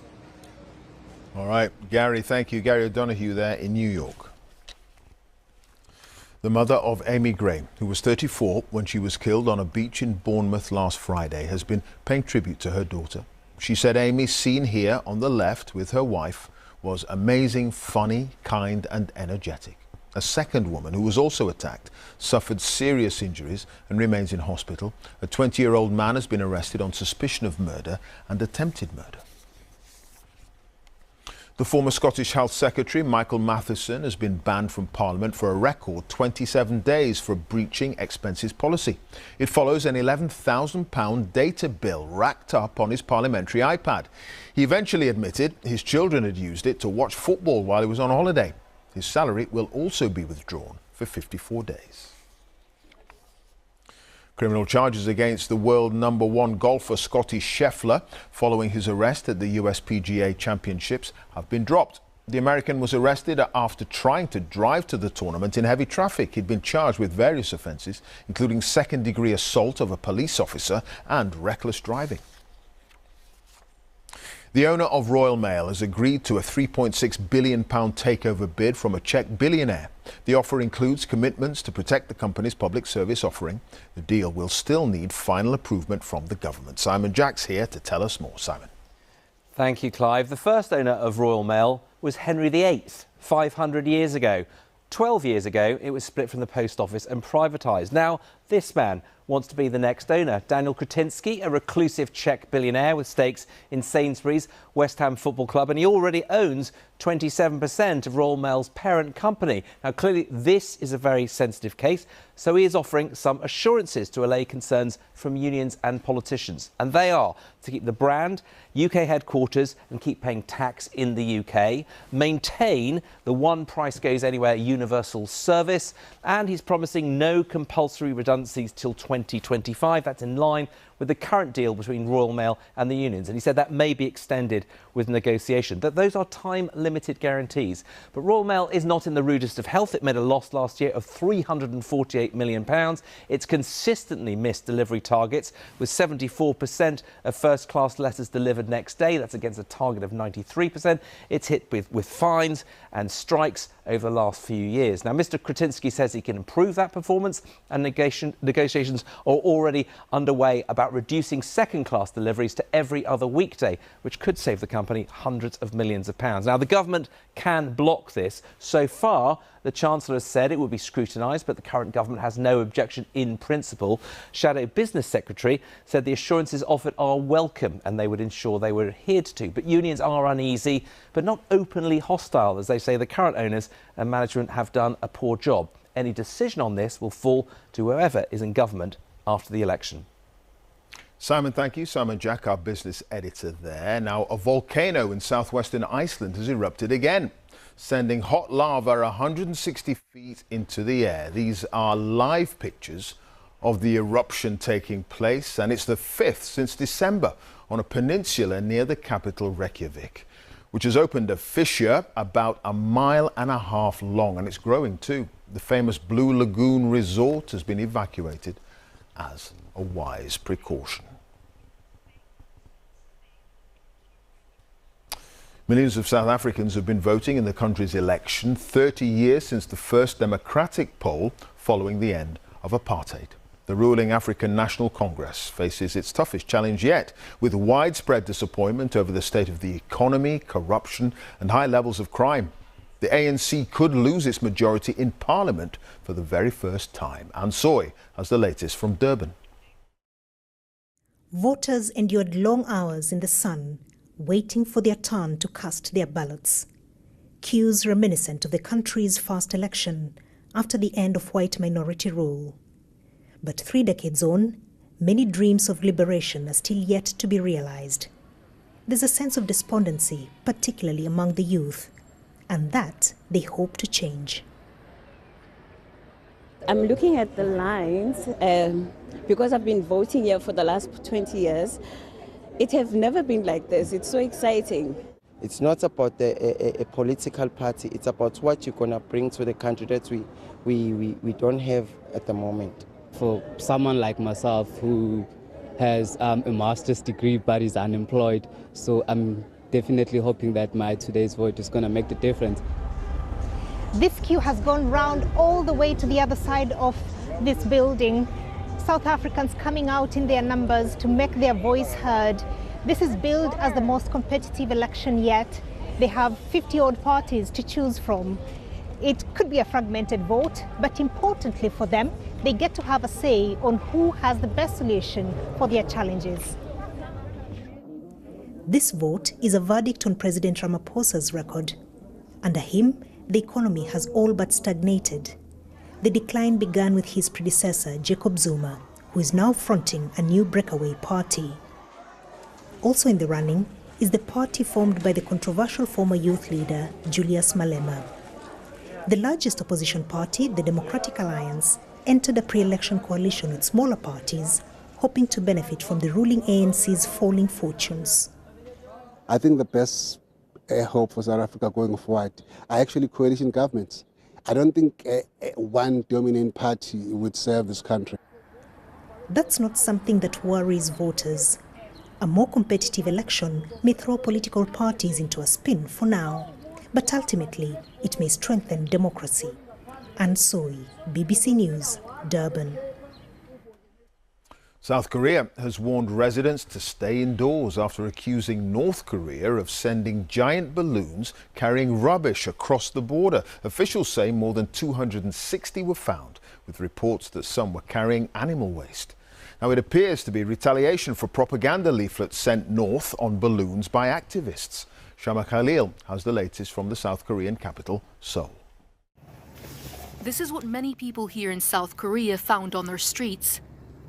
All right, Gary, thank you. Gary O'Donoghue there in New York. The mother of Amy Gray, who was 34 when she was killed on a beach in Bournemouth last Friday, has been paying tribute to her daughter. She said Amy, seen here on the left with her wife, was amazing, funny, kind and energetic. A second woman, who was also attacked, suffered serious injuries and remains in hospital. A 20-year-old man has been arrested on suspicion of murder and attempted murder. The former Scottish Health Secretary, Michael Matheson, has been banned from Parliament for a record 27 days for breaching expenses policy. It follows an £11,000 data bill racked up on his parliamentary iPad. He eventually admitted his children had used it to watch football while he was on holiday. His salary will also be withdrawn for 54 days. Criminal charges against the world #1 golfer Scottie Scheffler following his arrest at the US PGA Championships have been dropped. The American was arrested after trying to drive to the tournament in heavy traffic. He'd been charged with various offences, including second-degree assault of a police officer and reckless driving. The owner of Royal Mail has agreed to a £3.6 billion takeover bid from a Czech billionaire. The offer includes commitments to protect the company's public service offering. The deal will still need final approval from the government. Simon Jack's here to tell us more. Simon. Thank you, Clive. The first owner of Royal Mail was Henry VIII, 500 years ago. 12 years ago, it was split from the post office and privatised. Now, this man wants to be the next owner. Daniel Kretinsky, a reclusive Czech billionaire with stakes in Sainsbury's, West Ham Football Club, and he already owns 27% of Royal Mail's parent company. Now, clearly, this is a very sensitive case, so he is offering some assurances to allay concerns from unions and politicians. And they are to keep the brand, UK headquarters, and keep paying tax in the UK, maintain the one price goes anywhere universal service, and he's promising no compulsory redundancies till 2025. That's in line with the current deal between Royal Mail and the unions. And he said that may be extended with negotiation. That those are time-limited guarantees. But Royal Mail is not in the rudest of health. It made a loss last year of £348 million. It's consistently missed delivery targets, with 74% of first-class letters delivered next day. That's against a target of 93%. It's hit with fines and strikes over the last few years. Now, Mr. Kretinsky says he can improve that performance, and negotiations are already underway about reducing second-class deliveries to every other weekday, which could save the company hundreds of millions of pounds. Now, the government can block this. So far, the Chancellor has said it will be scrutinised, but the current government has no objection in principle. Shadow Business Secretary said the assurances offered are welcome and they would ensure they were adhered to. But unions are uneasy, but not openly hostile, as they say the current owners and management have done a poor job. Any decision on this will fall to whoever is in government after the election. Simon, thank you. Simon Jack, our business editor there. Now, a volcano in southwestern Iceland has erupted again, sending hot lava 160 feet into the air. These are live pictures of the eruption taking place, and it's the 5th since December on a peninsula near the capital Reykjavik, which has opened a fissure about 1.5 miles long, and it's growing too. The famous Blue Lagoon resort has been evacuated as a wise precaution. Millions of South Africans have been voting in the country's election, 30 years since the first democratic poll following the end of apartheid. The ruling African National Congress faces its toughest challenge yet, with widespread disappointment over the state of the economy, corruption and high levels of crime. The ANC could lose its majority in Parliament for the very first time. Anne Soy has the latest from Durban. Voters endured long hours in the sun, waiting for their turn to cast their ballots. Queues reminiscent of the country's first election after the end of white minority rule. But 3 decades on, many dreams of liberation are still yet to be realized. There's a sense of despondency, particularly among the youth, and that they hope to change. I'm looking at the lines because I've been voting here for the last 20 years. It has never been like this. It's so exciting. It's not about a political party. It's about what you're going to bring to the country that we don't have at the moment. For someone like myself who has a master's degree but is unemployed, so I'm definitely hoping that my today's vote is going to make the difference. This queue has gone round all the way to the other side of this building. South Africans coming out in their numbers to make their voice heard. This is billed as the most competitive election yet. They have 50-odd parties to choose from. It could be a fragmented vote, but importantly for them, they get to have a say on who has the best solution for their challenges. This vote is a verdict on President Ramaphosa's record. Under him, the economy has all but stagnated. The decline began with his predecessor, Jacob Zuma, who is now fronting a new breakaway party. Also in the running is the party formed by the controversial former youth leader, Julius Malema. The largest opposition party, the Democratic Alliance, entered a pre-election coalition with smaller parties, hoping to benefit from the ruling ANC's falling fortunes. I think the best hope for South Africa going forward are actually coalition governments. I don't think one dominant party would serve this country. That's not something that worries voters. A more competitive election may throw political parties into a spin for now, but ultimately it may strengthen democracy. Anne Soy, BBC News, Durban. South Korea has warned residents to stay indoors after accusing North Korea of sending giant balloons carrying rubbish across the border. Officials say more than 260 were found, with reports that some were carrying animal waste. Now, it appears to be retaliation for propaganda leaflets sent north on balloons by activists. Shama Khalil has the latest from the South Korean capital, Seoul. This is what many people here in South Korea found on their streets.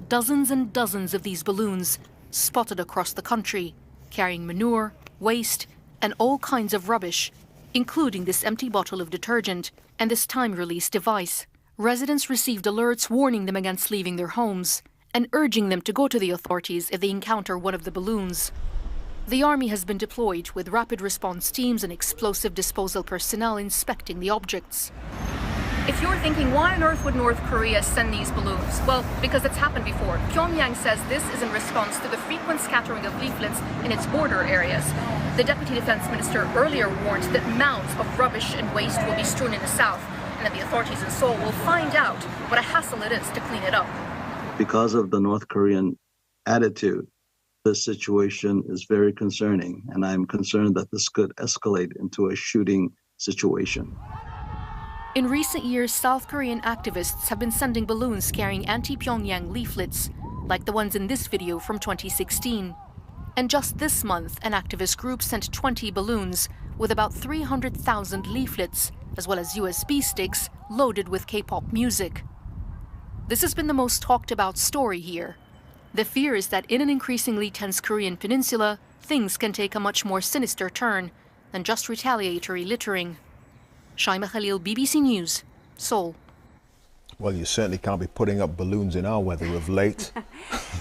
Dozens and dozens of these balloons spotted across the country, carrying manure, waste, and all kinds of rubbish, including this empty bottle of detergent and this time-release device. Residents received alerts warning them against leaving their homes and urging them to go to the authorities if they encounter one of the balloons. The army has been deployed with rapid response teams and explosive disposal personnel inspecting the objects. If you're thinking, why on earth would North Korea send these balloons? Well, because it's happened before. Pyongyang says this is in response to the frequent scattering of leaflets in its border areas. The Deputy Defense Minister earlier warned that mounds of rubbish and waste will be strewn in the south, and that the authorities in Seoul will find out what a hassle it is to clean it up. Because of the North Korean attitude, this situation is very concerning, and I'm concerned that this could escalate into a shooting situation. In recent years, South Korean activists have been sending balloons carrying anti-Pyongyang leaflets, like the ones in this video from 2016. And just this month, an activist group sent 20 balloons with about 300,000 leaflets, as well as USB sticks loaded with K-pop music. This has been the most talked about story here. The fear is that in an increasingly tense Korean peninsula, things can take a much more sinister turn than just retaliatory littering. Shaima Khalil, BBC News, Seoul. Well, you certainly can't be putting up balloons in our weather of late.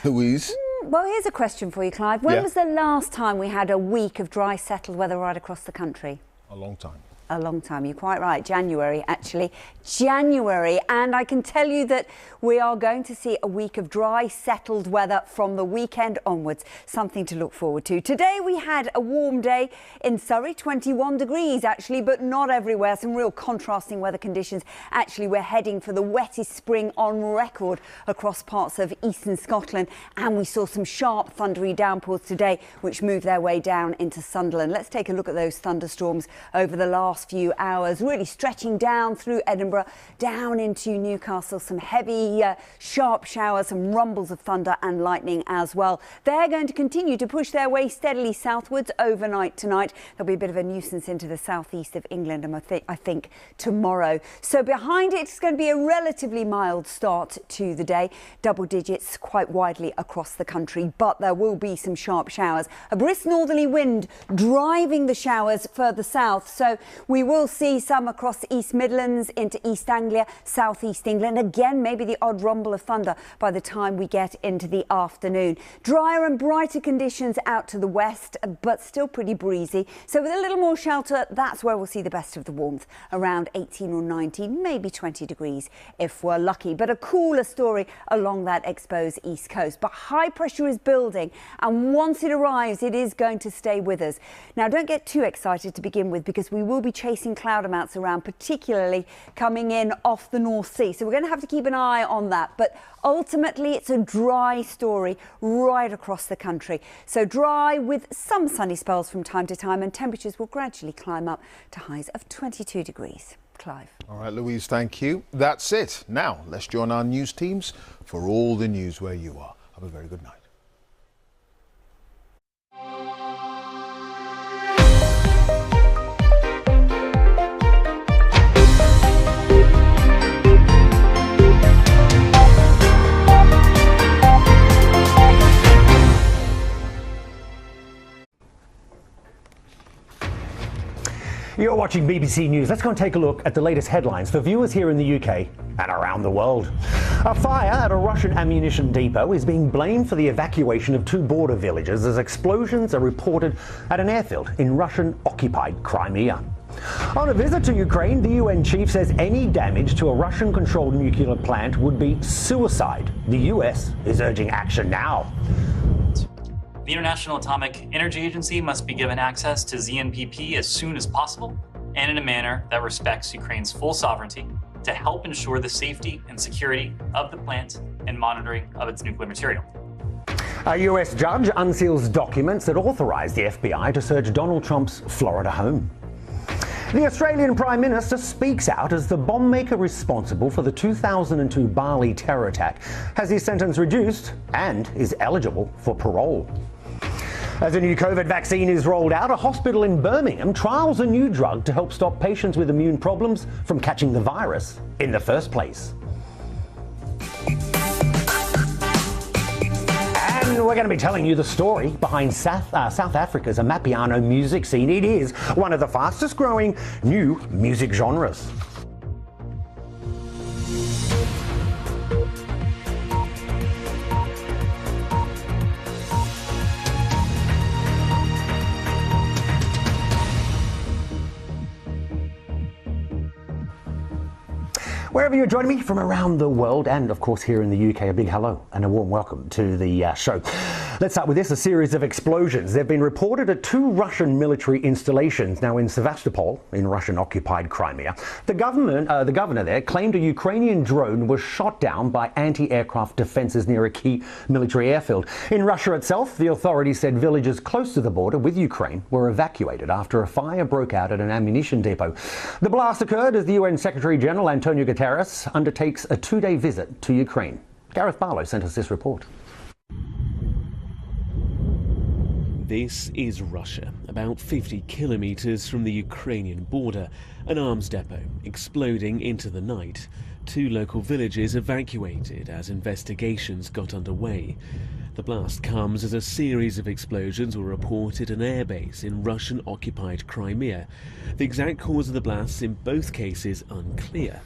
Louise? Well, here's a question for you, Clive. When was the last time we had a week of dry, settled weather right across the country? A long time. A long time, you're quite right. January, actually. January, and I can tell you that we are going to see a week of dry, settled weather from the weekend onwards. Something to look forward to. Today we had a warm day in Surrey, 21 degrees actually, but not everywhere. Some real contrasting weather conditions. Actually, we're heading for the wettest spring on record across parts of eastern Scotland, and we saw some sharp thundery downpours today which moved their way down into Sunderland. Let's take a look at those thunderstorms over the last few hours, really stretching down through Edinburgh, down into Newcastle. Some heavy, sharp showers, some rumbles of thunder and lightning as well. They're going to continue to push their way steadily southwards overnight tonight. There'll be a bit of a nuisance into the southeast of England, and I think tomorrow. So behind it, it's going to be a relatively mild start to the day. Double digits quite widely across the country, but there will be some sharp showers. A brisk northerly wind driving the showers further south. So we will see some across East Midlands into East Anglia, South East England. Again, maybe the odd rumble of thunder by the time we get into the afternoon. Drier and brighter conditions out to the west, but still pretty breezy. So with a little more shelter, that's where we'll see the best of the warmth. Around 18 or 19, maybe 20 degrees if we're lucky. But a cooler story along that exposed east coast. But high pressure is building, and once it arrives, it is going to stay with us. Now, don't get too excited to begin with, because we will be chasing cloud amounts around, particularly coming in off the North Sea. So we're going to have to keep an eye on that. But ultimately, it's a dry story right across the country. So dry with some sunny spells from time to time, and temperatures will gradually climb up to highs of 22 degrees. Clive. All right, Louise, thank you. That's it. Now, let's join our news teams for all the news where you are. Have a very good night. You're watching BBC News. Let's go and take a look at the latest headlines for viewers here in the UK and around the world. A fire at a Russian ammunition depot is being blamed for the evacuation of 2 border villages as explosions are reported at an airfield in Russian-occupied Crimea. On a visit to Ukraine, the UN chief says any damage to a Russian-controlled nuclear plant would be suicide. The US is urging action now. The International Atomic Energy Agency must be given access to ZNPP as soon as possible and in a manner that respects Ukraine's full sovereignty to help ensure the safety and security of the plant and monitoring of its nuclear material. A US judge unseals documents that authorize the FBI to search Donald Trump's Florida home. The Australian Prime Minister speaks out as the bomb maker responsible for the 2002 Bali terror attack has his sentence reduced and is eligible for parole. As a new COVID vaccine is rolled out, a hospital in Birmingham trials a new drug to help stop patients with immune problems from catching the virus in the first place. And we're going to be telling you the story behind South Africa's Amapiano music scene. It is one of the fastest growing new music genres. Wherever you're joining me from around the world and of course here in the UK, a big hello and a warm welcome to the show. Let's start with this, a series of explosions. They've been reported at 2 Russian military installations now in Sevastopol in Russian-occupied Crimea. The governor there claimed a Ukrainian drone was shot down by anti-aircraft defences near a key military airfield. In Russia itself, the authorities said villages close to the border with Ukraine were evacuated after a fire broke out at an ammunition depot. The blast occurred as the UN Secretary-General Antonio Guterres undertakes a 2-day visit to Ukraine. Gareth Barlow sent us this report. This is Russia, about 50 kilometres from the Ukrainian border, an arms depot exploding into the night. 2 local villages evacuated as investigations got underway. The blast comes as a series of explosions were reported at an airbase in Russian-occupied Crimea. The exact cause of the blasts in both cases unclear.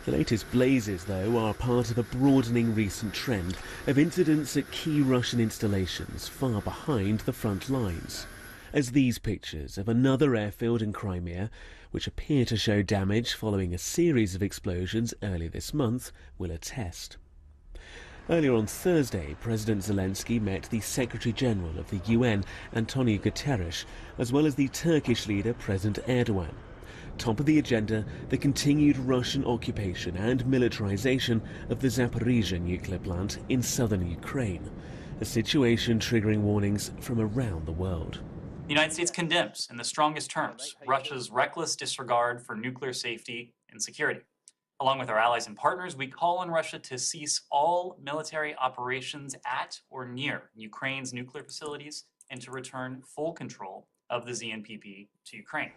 The latest blazes, though, are part of a broadening recent trend of incidents at key Russian installations far behind the front lines, as these pictures of another airfield in Crimea, which appear to show damage following a series of explosions earlier this month, will attest. Earlier on Thursday, President Zelensky met the Secretary-General of the UN, Antonio Guterres, as well as the Turkish leader, President Erdogan. Top of the agenda, the continued Russian occupation and militarization of the Zaporizhzhia nuclear plant in southern Ukraine, a situation triggering warnings from around the world. The United States condemns, in the strongest terms, Russia's reckless disregard for nuclear safety and security. Along with our allies and partners, we call on Russia to cease all military operations at or near Ukraine's nuclear facilities and to return full control of the ZNPP to Ukraine.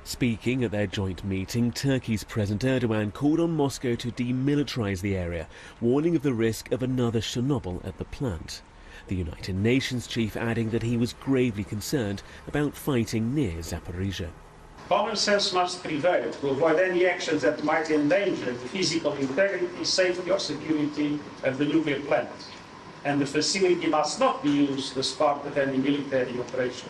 Speaking at their joint meeting, Turkey's President Erdogan called on Moscow to demilitarize the area, warning of the risk of another Chernobyl at the plant. The United Nations chief adding that he was gravely concerned about fighting near Zaporizhzhia. Common sense must prevail to avoid any actions that might endanger the physical integrity, safety or security of the nuclear plant. And the facility must not be used as part of any military operation.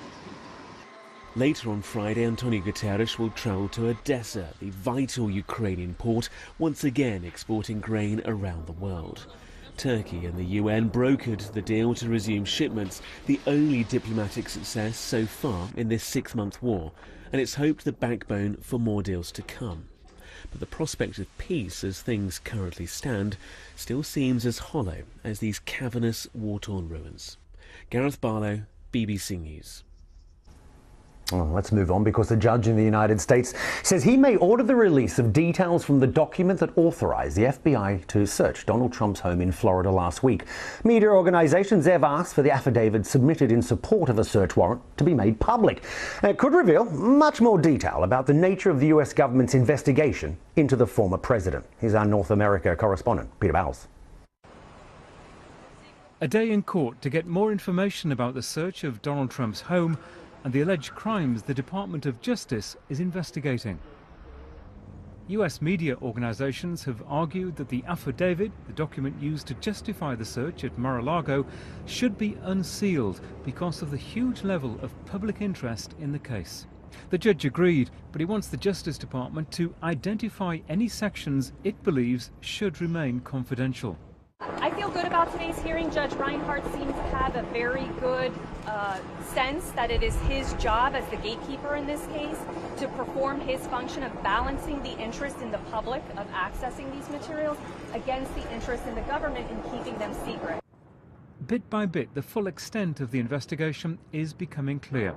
Later on Friday, Antonio Guterres will travel to Odessa, the vital Ukrainian port, once again exporting grain around the world. Turkey and the UN brokered the deal to resume shipments, the only diplomatic success so far in this 6-month war, and it's hoped the backbone for more deals to come. But the prospect of peace, as things currently stand, still seems as hollow as these cavernous, war-torn ruins. Gareth Barlow, BBC News. Well, let's move on, because the judge in the United States says he may order the release of details from the document that authorized the FBI to search Donald Trump's home in Florida last week. Media organizations have asked for the affidavit submitted in support of a search warrant to be made public. It could reveal much more detail about the nature of the US government's investigation into the former president. Here's our North America correspondent, Peter Bowles. A day in court to get more information about the search of Donald Trump's home and the alleged crimes the Department of Justice is investigating. US media organisations have argued that the affidavit, the document used to justify the search at Mar-a-Lago, should be unsealed because of the huge level of public interest in the case. The judge agreed, but he wants the Justice Department to identify any sections it believes should remain confidential. I feel good about today's hearing. Judge Reinhardt seems to have a very good sense that it is his job as the gatekeeper in this case to perform his function of balancing the interest in the public of accessing these materials against the interest in the government in keeping them secret. Bit by bit, the full extent of the investigation is becoming clear.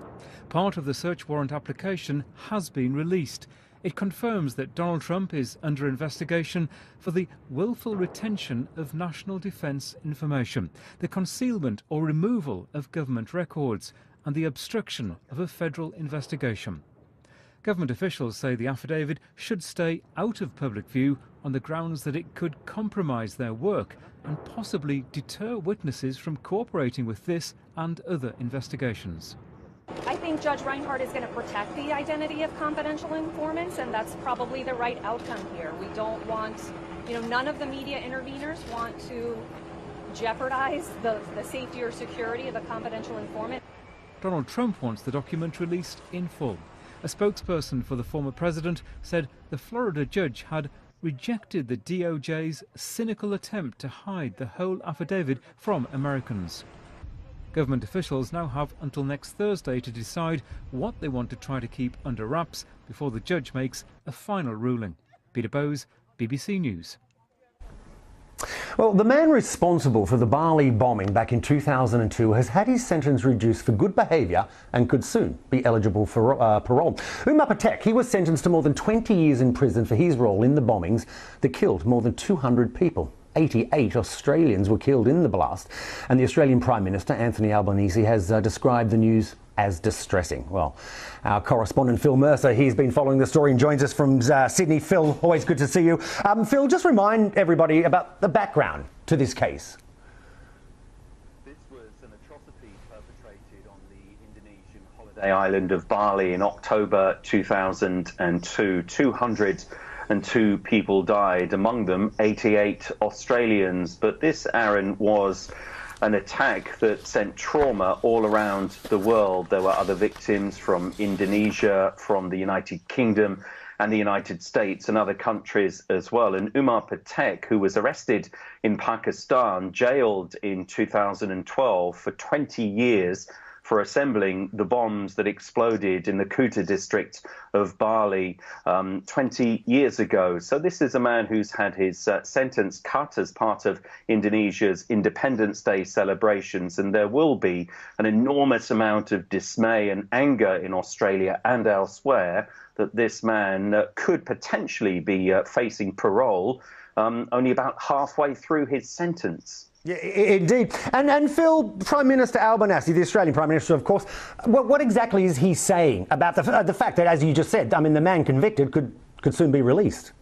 Part of the search warrant application has been released. It confirms that Donald Trump is under investigation for the willful retention of national defence information, the concealment or removal of government records, and the obstruction of a federal investigation. Government officials say the affidavit should stay out of public view on the grounds that it could compromise their work and possibly deter witnesses from cooperating with this and other investigations. I think Judge Reinhardt is going to protect the identity of confidential informants, and that's probably the right outcome here. We don't want, none of the media interveners want to jeopardize the safety or security of a confidential informant. Donald Trump wants the document released in full. A spokesperson for the former president said the Florida judge had rejected the DOJ's cynical attempt to hide the whole affidavit from Americans. Government officials now have until next Thursday to decide what they want to try to keep under wraps before the judge makes a final ruling. Peter Bowes, BBC News. Well, the man responsible for the Bali bombing back in 2002 has had his sentence reduced for good behaviour and could soon be eligible for parole. Patek, he was sentenced to more than 20 years in prison for his role in the bombings that killed more than 200 people. 88 Australians were killed in the blast, and the Australian Prime Minister, Anthony Albanese, has described the news as distressing. Well, our correspondent Phil Mercer, he's been following the story and joins us from Sydney. Phil, always good to see you. Phil, just remind everybody about the background to this case. This was an atrocity perpetrated on the Indonesian holiday island of Bali in October 2002. 202 people died, among them 88 Australians. But this, Aaron, was an attack that sent trauma all around the world. There were other victims from Indonesia, from the United Kingdom and the United States and other countries as well. And Patek, who was arrested in Pakistan, jailed in 2012 for 20 years for assembling the bombs that exploded in the Kuta district of Bali 20 years ago. So this is a man who's had his sentence cut as part of Indonesia's Independence Day celebrations, and there will be an enormous amount of dismay and anger in Australia and elsewhere that this man could potentially be facing parole only about halfway through his sentence. Yeah, indeed. And Phil, Prime Minister Albanese, the Australian Prime Minister, of course, what exactly is he saying about the fact that, as you just said, I mean, the man convicted could soon be released?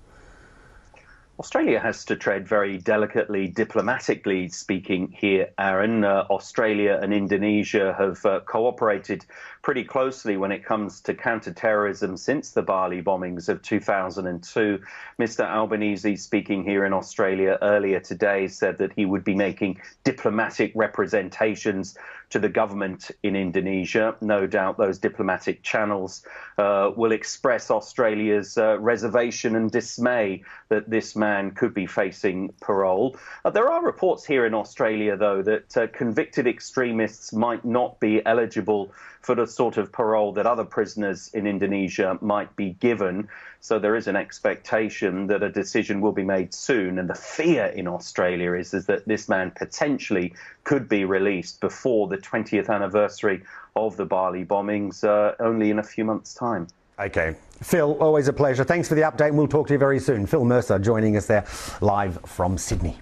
Australia has to tread very delicately, diplomatically speaking here, Aaron. Australia and Indonesia have cooperated pretty closely when it comes to counter-terrorism since the Bali bombings of 2002. Mr. Albanese, speaking here in Australia earlier today, said that he would be making diplomatic representations to the government in Indonesia. No doubt those diplomatic channels will express Australia's reservation and dismay that this man could be facing parole. There are reports here in Australia, though, that convicted extremists might not be eligible for the sort of parole that other prisoners in Indonesia might be given. So there is an expectation that a decision will be made soon. And the fear in Australia is that this man potentially could be released before the 20th anniversary of the Bali bombings, only in a few months' time. OK. Phil, always a pleasure. Thanks for the update, and we'll talk to you very soon. Phil Mercer joining us there live from Sydney.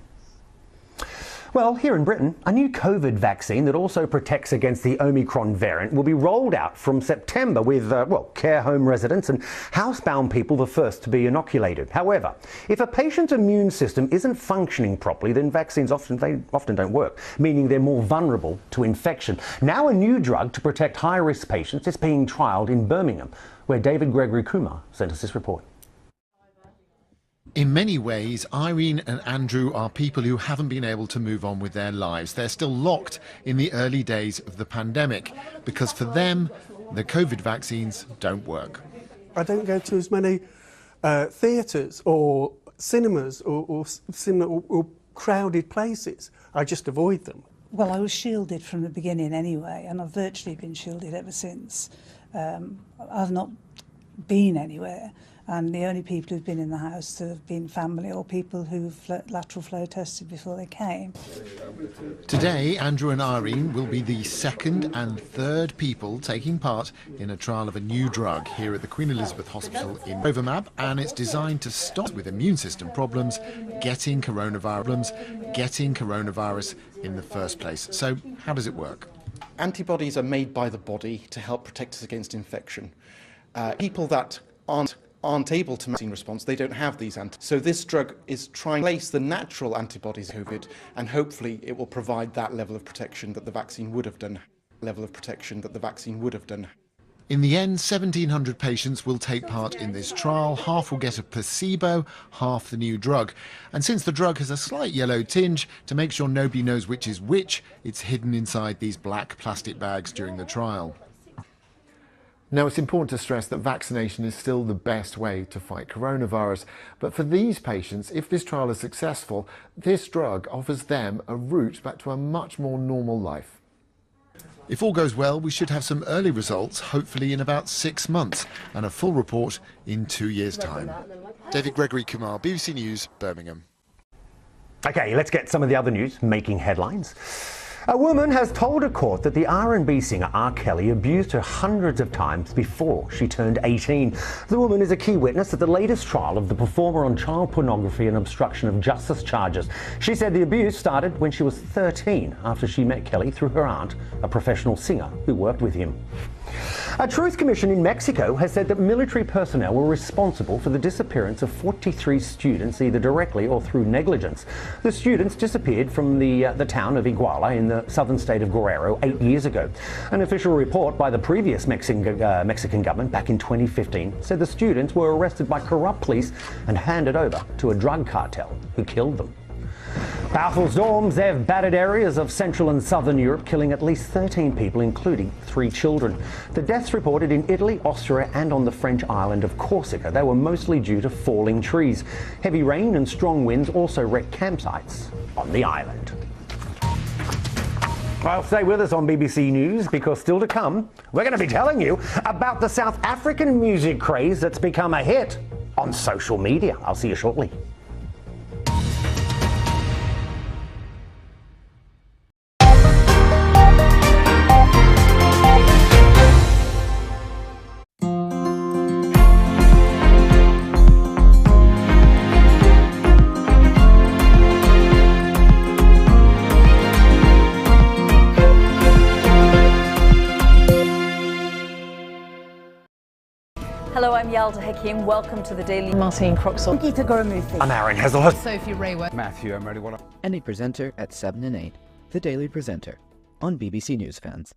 Well, here in Britain, a new COVID vaccine that also protects against the Omicron variant will be rolled out from September with, care home residents and housebound people the first to be inoculated. However, if a patient's immune system isn't functioning properly, then vaccines often don't work, meaning they're more vulnerable to infection. Now a new drug to protect high-risk patients is being trialled in Birmingham, where David Gregory Kumar sent us this report. In many ways, Irene and Andrew are people who haven't been able to move on with their lives. They're still locked in the early days of the pandemic because for them, the COVID vaccines don't work. I don't go to as many theatres or cinemas or crowded places. I just avoid them. Well, I was shielded from the beginning anyway, and I've virtually been shielded ever since. I've not been anywhere. And the only people who've been in the house have been family or people who've lateral flow tested before they came. Today, Andrew and Irene will be the second and third people taking part in a trial of a new drug here at the Queen Elizabeth Hospital in Overmap, and it's designed to stop with immune system problems, getting coronavirus in the first place. So how does it work? Antibodies are made by the body to help protect us against infection. People that aren't able to vaccine response, they don't have these antibodies. So this drug is trying to replace the natural antibodies of COVID, and hopefully it will provide that level of protection that the vaccine would have done. In the end, 1,700 patients will take part in this trial. Half will get a placebo, half the new drug. And since the drug has a slight yellow tinge, to make sure nobody knows which is which, it's hidden inside these black plastic bags during the trial. Now, it's important to stress that vaccination is still the best way to fight coronavirus. But for these patients, if this trial is successful, this drug offers them a route back to a much more normal life. If all goes well, we should have some early results, hopefully in about 6 months, and a full report in 2 years' time. David Gregory Kumar, BBC News, Birmingham. OK, let's get some of the other news making headlines. A woman has told a court that the R&B singer R. Kelly abused her hundreds of times before she turned 18. The woman is a key witness at the latest trial of the performer on child pornography and obstruction of justice charges. She said the abuse started when she was 13 after she met Kelly through her aunt, a professional singer who worked with him. A truth commission in Mexico has said that military personnel were responsible for the disappearance of 43 students, either directly or through negligence. The students disappeared from the town of Iguala in the southern state of Guerrero 8 years ago. An official report by the previous Mexican government back in 2015 said the students were arrested by corrupt police and handed over to a drug cartel who killed them. Powerful storms have battered areas of Central and Southern Europe, killing at least 13 people, including 3 children. The deaths reported in Italy, Austria and on the French island of Corsica. They were mostly due to falling trees. Heavy rain and strong winds also wrecked campsites on the island. Well, stay with us on BBC News, because still to come, we're going to be telling you about the South African music craze that's become a hit on social media. I'll see you shortly. Hello, I'm Yalda Hakim. Welcome to the Daily. Martin Croxall. Geeta Gurumuthu. I'm Aaron Hazelhood. Sophie Rayworth. Matthew Amariwala. Any presenter at 7 and 8. The Daily Presenter on BBC News Fans.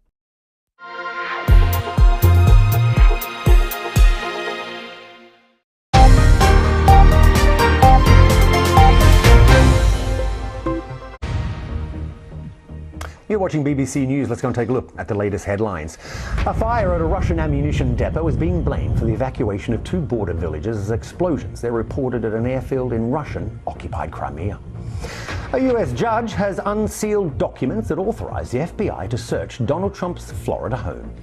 You're watching BBC News. Let's go and take a look at the latest headlines. A fire at a Russian ammunition depot is being blamed for the evacuation of 2 border villages as explosions. They're reported at an airfield in Russian-occupied Crimea. A US judge has unsealed documents that authorize the FBI to search Donald Trump's Florida home.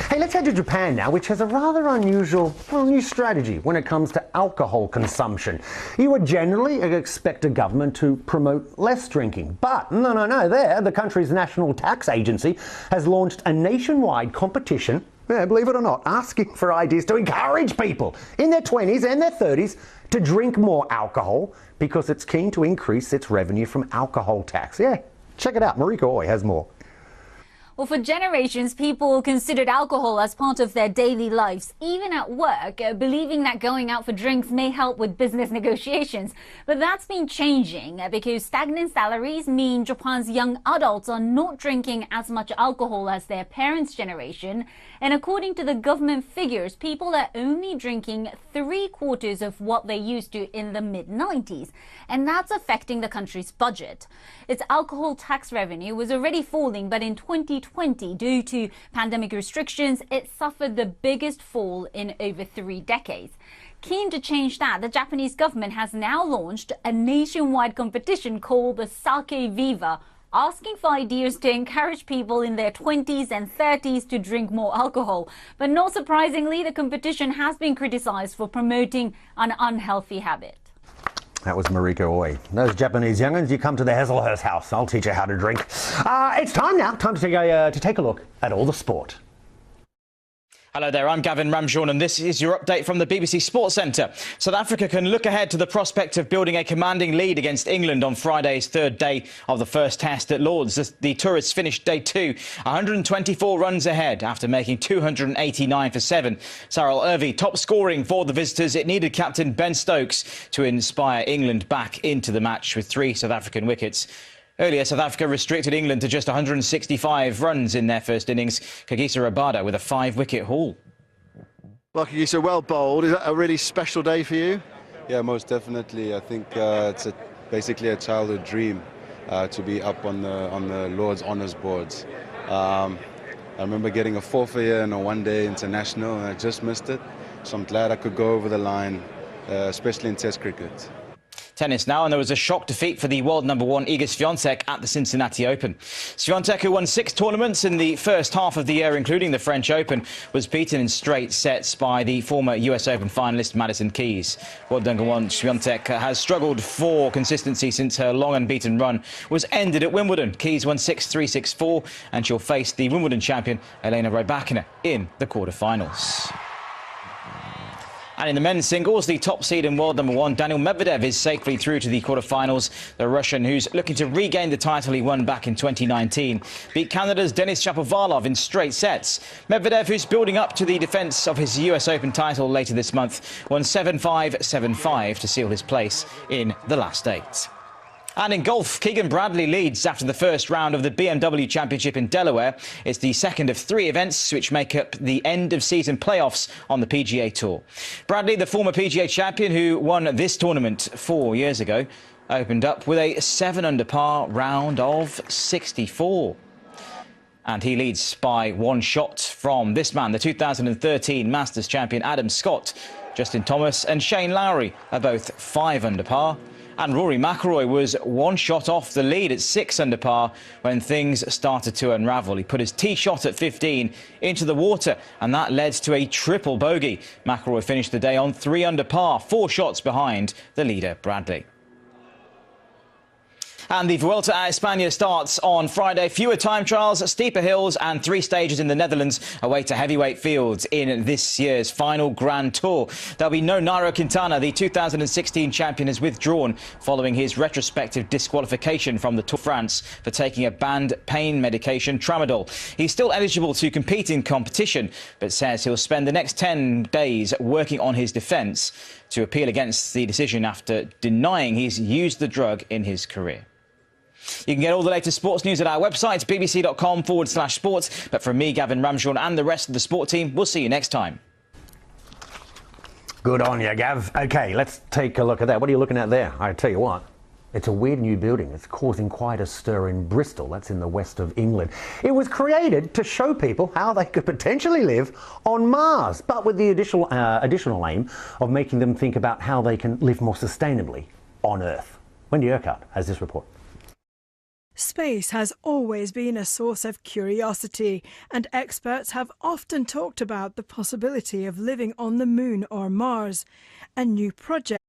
Hey, let's head to Japan now, which has a rather unusual, new strategy when it comes to alcohol consumption. You would generally expect a government to promote less drinking, but no. There, the country's national tax agency has launched a nationwide competition, believe it or not, asking for ideas to encourage people in their 20s and their 30s to drink more alcohol because it's keen to increase its revenue from alcohol tax. Yeah, check it out. Marika Oy has more. Well, for generations, people considered alcohol as part of their daily lives, even at work, believing that going out for drinks may help with business negotiations. But that's been changing because stagnant salaries mean Japan's young adults are not drinking as much alcohol as their parents' generation. And according to the government figures, people are only drinking 3/4 of what they used to in the mid-90s. And that's affecting the country's budget. Its alcohol tax revenue was already falling, but in 2020, due to pandemic restrictions, it suffered the biggest fall in over 3 decades. Keen to change that, the Japanese government has now launched a nationwide competition called the Sake Viva, asking for ideas to encourage people in their 20s and 30s to drink more alcohol. But not surprisingly, the competition has been criticized for promoting an unhealthy habit. That was Marika Oy. Those Japanese young'uns, you come to the Hazelhurst house. I'll teach you how to drink. It's time now. Time to take a look at all the sport. Hello there, I'm Gavin Ramshorn and this is your update from the BBC Sports Centre. South Africa can look ahead to the prospect of building a commanding lead against England on Friday's third day of the first test at Lords. The tourists finished day 2, 124 runs ahead after making 289 for 7. Cyril Irvie top scoring for the visitors. It needed captain Ben Stokes to inspire England back into the match with 3 South African wickets. Earlier, South Africa restricted England to just 165 runs in their first innings. Kagiso Rabada with a 5-wicket haul. Well, Kagiso, well bowled. Is that a really special day for you? Yeah, most definitely. I think it's basically a childhood dream to be up on the Lord's Honours boards. I remember getting a 4 for year in a one-day international, and I just missed it. So I'm glad I could go over the line, especially in Test cricket. Tennis now, and there was a shock defeat for the world number 1 Iga Swiatek at the Cincinnati Open. Swiatek, who won 6 tournaments in the first half of the year, including the French Open, was beaten in straight sets by the former US Open finalist Madison Keys. World number 1 Swiatek has struggled for consistency since her long unbeaten run was ended at Wimbledon. Keys won 6-3, 6-4, and she'll face the Wimbledon champion Elena Rybakina in the quarter-finals. And in the men's singles, the top seed and world number 1, Daniil Medvedev, is safely through to the quarter-finals. The Russian, who's looking to regain the title he won back in 2019, beat Canada's Denis Shapovalov in straight sets. Medvedev, who's building up to the defence of his US Open title later this month, won 7-5, 7-5 to seal his place in the last 8. And in golf, Keegan Bradley leads after the first round of the BMW Championship in Delaware. It's the second of 3 events which make up the end-of-season playoffs on the PGA Tour. Bradley, the former PGA champion who won this tournament 4 years ago, opened up with a 7-under par round of 64. And he leads by 1 shot from this man, the 2013 Masters champion Adam Scott. Justin Thomas and Shane Lowry are both 5 under par. And Rory McIlroy was 1 shot off the lead at 6 under par when things started to unravel. He put his tee shot at 15 into the water, and that led to a triple bogey. McIlroy finished the day on 3 under par, 4 shots behind the leader, Bradley. And the Vuelta a España starts on Friday. Fewer time trials, steeper hills and 3 stages in the Netherlands await a heavyweight field in this year's final Grand Tour. There'll be no Nairo Quintana. The 2016 champion has withdrawn following his retrospective disqualification from the Tour de France for taking a banned pain medication, Tramadol. He's still eligible to compete in competition, but says he'll spend the next 10 days working on his defence to appeal against the decision after denying he's used the drug in his career. You can get all the latest sports news at our website, bbc.com/sports. But from me, Gavin Ramshorn, and the rest of the sport team, we'll see you next time. Good on you, Gav. OK, let's take a look at that. What are you looking at there? I tell you what, it's a weird new building. It's causing quite a stir in Bristol. That's in the west of England. It was created to show people how they could potentially live on Mars, but with the additional aim of making them think about how they can live more sustainably on Earth. Wendy Urquhart has this report. Space has always been a source of curiosity, and experts have often talked about the possibility of living on the Moon or Mars. A new project